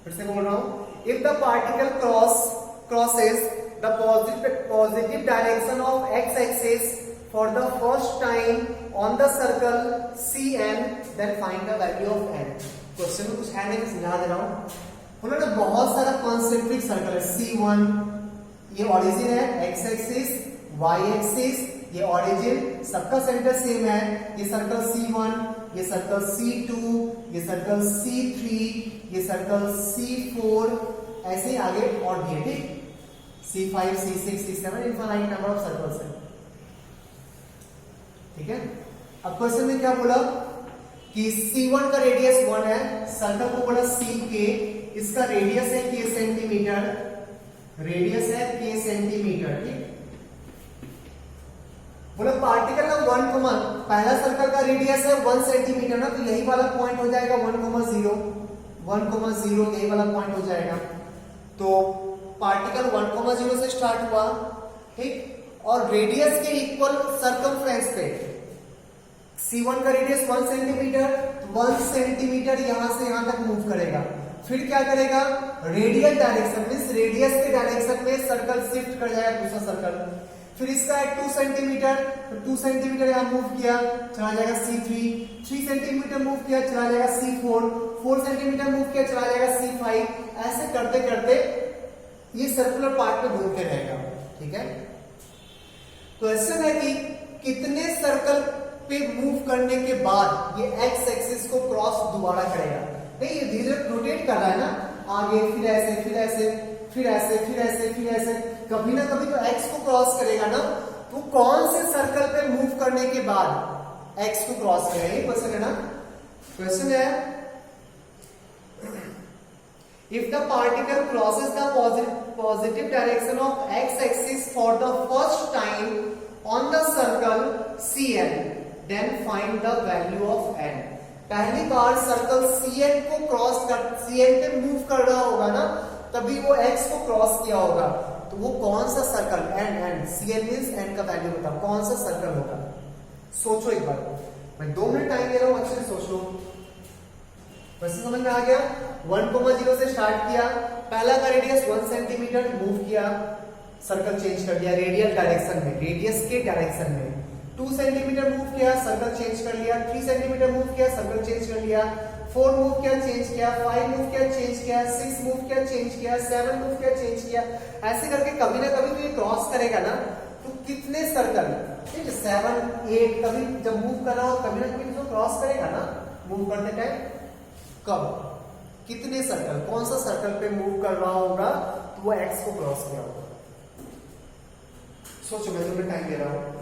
फिर से बोल रहा हूँ, if the particle crosses the positive direction of x-axis for the first time on the circle CN, then find the value of n. Question में कुछ है नहीं, समझा दे रहा हूं। उन्होंने बहुत सारा कॉन्सेंट्रिक सर्कल है। C1 ये ओरिजिन है, x एक्सिस, y एक्सिस ये ओरिजिन, सबका सेंटर सेम है। ये सर्कल C1, ये सर्कल C2, ये सर्कल C3, ये सर्कल C4, ऐसे ही आगे और भी है, ठीक। C5, C6, C7 infinite number of circles है, ठीक है। अब क्वेश्चन में क्या बोला कि C1 का रेडियस 1 है, सर्कल को बोला CK, इसका रेडियस है K सेंटीमीटर, रेडियस है K सेंटीमीटर, ठीक। बोला पार्टिकल का 1, पहला सर्कल का रेडियस है 1 सेंटीमीटर ना, तो यही वाला पॉइंट हो जाएगा 1,0, 1,0 यही वाला पॉइंट हो जाएगा। तो पार्टिकल 1,0 से स्टार्ट हुआ, ठीक, और रेडियस के इक्वल सर्कमफ्रेंस पे C1 का रेडियस 1 सेंटीमीटर, 1 सेंटीमीटर यहां से यहां तक मूव करेगा। फिर क्या करेगा, रेडियल डायरेक्शन में, रेडियस के डायरेक्शन में सर्कल शिफ्ट कर जाएगा दूसरा सर्कल। फिर इसका है 2 सेंटीमीटर, तो 2 सेंटीमीटर यहां मूव किया, चला जाएगा C3, 3 सेंटीमीटर मूव किया, चला जाएगा C4, 4 सेंटीमीटर मूव किया, चला जाएगा C5। ऐसे करते करते ये सर्कुलर पार्ट में घूमते रहेगा, ठीक है। क्वेश्चन है कि कितने सर्कल पे मूव करने के बाद ये एक्स एक्सिस को क्रॉस दोबारा करेगा। नहीं, ये धीरे धीरे रोटेट कर रहा है ना, आगे फिर ऐसे फिर ऐसे फिर ऐसे फिर ऐसे फिर ऐसे, कभी ना कभी तो एक्स को क्रॉस करेगा ना। तो कौन से सर्कल पे मूव करने के बाद एक्स को क्रॉस करेगा, ये क्वेश्चन है ना। क्वेश्चन है if the particle crosses the positive direction of x axis for the first time on the circle CN, then find the value of n। पहली बार सर्कल CN को CN पे move कर रहा होगा ना, तभी वो x को क्रॉस किया होगा। तो वो कौन सा circle, n CN means n का वैल्यू बताओ कौन सा सर्कल होगा। सोचो एक बार, मैं 2 मिनट टाइम दे रहा हूं, अच्छे से सोच लो। वैसे समझ में आ गया। 1,0 से स्टार्ट किया, पहला का रेडियस 1 सेंटीमीटर, मूव किया, सर्कल चेंज कर दिया रेडियल डायरेक्शन में, रेडियस के डायरेक्शन में। 2 सेंटीमीटर मूव किया, सर्कल चेंज कर लिया, 3 सेंटीमीटर मूव किया, सर्कल चेंज कर लिया, 4 मूव किया, चेंज किया, 5 मूव किया, चेंज किया, 6 मूव किया, चेंज किया, 7 मूव किया, चेंज किया। ऐसे करके कभी ना कभी तो ये क्रॉस करेगा ना। तो कितने सर्कल, ठीक है, 7, 8, कभी जब मूव कर रहा हो कभी ना कभी तो क्रॉस करेगा ना मूव करते टाइम। कब, कितने सर्कल, कौन सा सर्कल पे मूव कर रहा होगा तो वो एक्स को क्रॉस किया होगा। सोचो, मैं तुम्हें टाइम दे रहा हूं।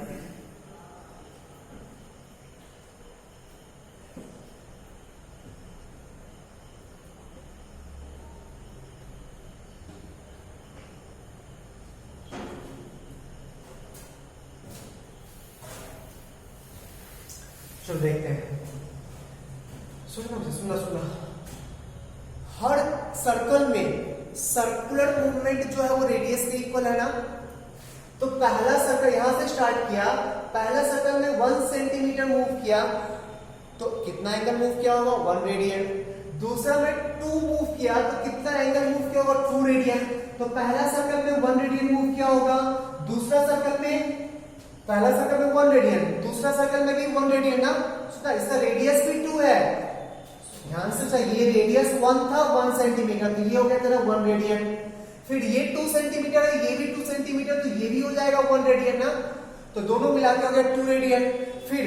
चलो देखते हैं, सुनना। हर सर्कल में सर्कुलर मूवमेंट जो है वो रेडियस के इक्वल है ना। तो पहला सर्कल यहां से स्टार्ट किया, पहला सर्कल में 1 सेंटीमीटर मूव किया, तो कितना एंगल मूव किया होगा, 1 रेडियन। दूसरा में 2 मूव किया, तो कितना एंगल मूव किया होगा, 2 रेडियन। तो पहला सर्कल में 1 रेडियन मूव किया होगा, दूसरा सर्कल में, पहला सर्कल में 1 रेडियन, दूसरा सर्कल में भी 1 रेडियन ना, इसका रेडियस भी 2 है। ध्यान से चाहिए, रेडियस 1 था 1 सेंटीमीटर, तो ये हो गया तेरा 1 रेडियन। फिर ये 2 सेंटीमीटर है, ये भी 2 सेंटीमीटर, तो ये भी हो जाएगा 1 रेडियन ना। तो दोनों मिला के हो गया 2 रेडियन। फिर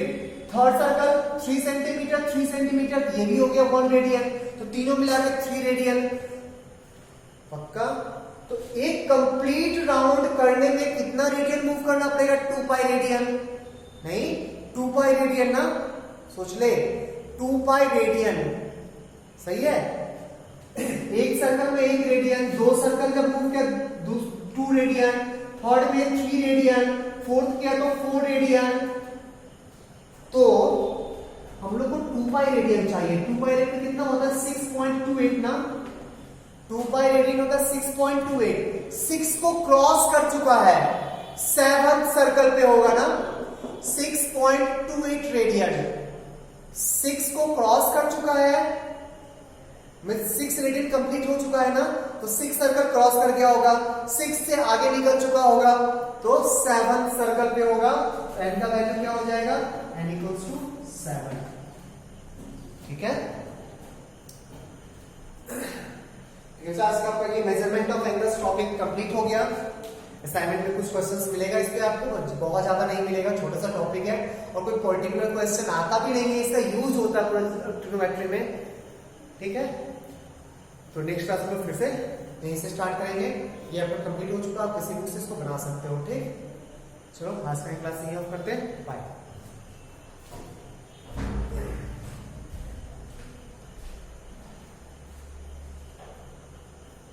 थर्ड सर्कल 3 सेंटीमीटर 3 सेंटीमीटर, ये भी हो गया 1 रेडियन। तो तीनों मिला के 3 रेडियन। पक्का? तो एक कंप्लीट राउंड करने में कितना रेडियन मूव करना पड़ेगा? 2 पाई रेडियन। नहीं, 2 पाई रेडियन ना, सोच ले, 2 पाई रेडियन। सही है, एक सर्कल में 1 रेडियन, 2 सर्कल जब मूव किया 2 रेडियन, थर्ड में 3 रेडियन, फोर्थ किया तो 4 रेडियन। तो हम लोग को 2 पाई रेडियन चाहिए। 2 पाई रेडियन कितना होता है? 6.28 ना। 2 पाई रेडियन होता है 6.28। 6 को क्रॉस कर चुका है, 7th सर्कल पे होगा ना, 6.28 रेडियन। 6 को क्रॉस कर चुका है, 6 रेडियन कंप्लीट हो चुका है ना, तो 6 सर्कल क्रॉस कर गया होगा, 6 से आगे निकल चुका होगा, तो 7th सर्कल पे होगा। n का वैल्यू क्या हो जाएगा? n equals to 7। ठीक है, आज का आपका ये measurement of angles topic complete हो गया। असाइनमेंट में कुछ क्वेश्चंस मिलेगा इस पे आपको, बहुत ज्यादा नहीं मिलेगा, छोटा सा टॉपिक है और कोई पर्टिकुलर क्वेश्चन आता भी नहीं है, इसका यूज होता है ट्रिग्नोमेट्री में। ठीक है, तो नेक्स्ट क्लास में फिर से यहीं से स्टार्ट करेंगे। ये आपका कंप्लीट हो चुका, आप किसी बुक से इसको बना सकते हो। ठीक, चलो आज का क्लास यहीं ऑफ करते हैं, बाय।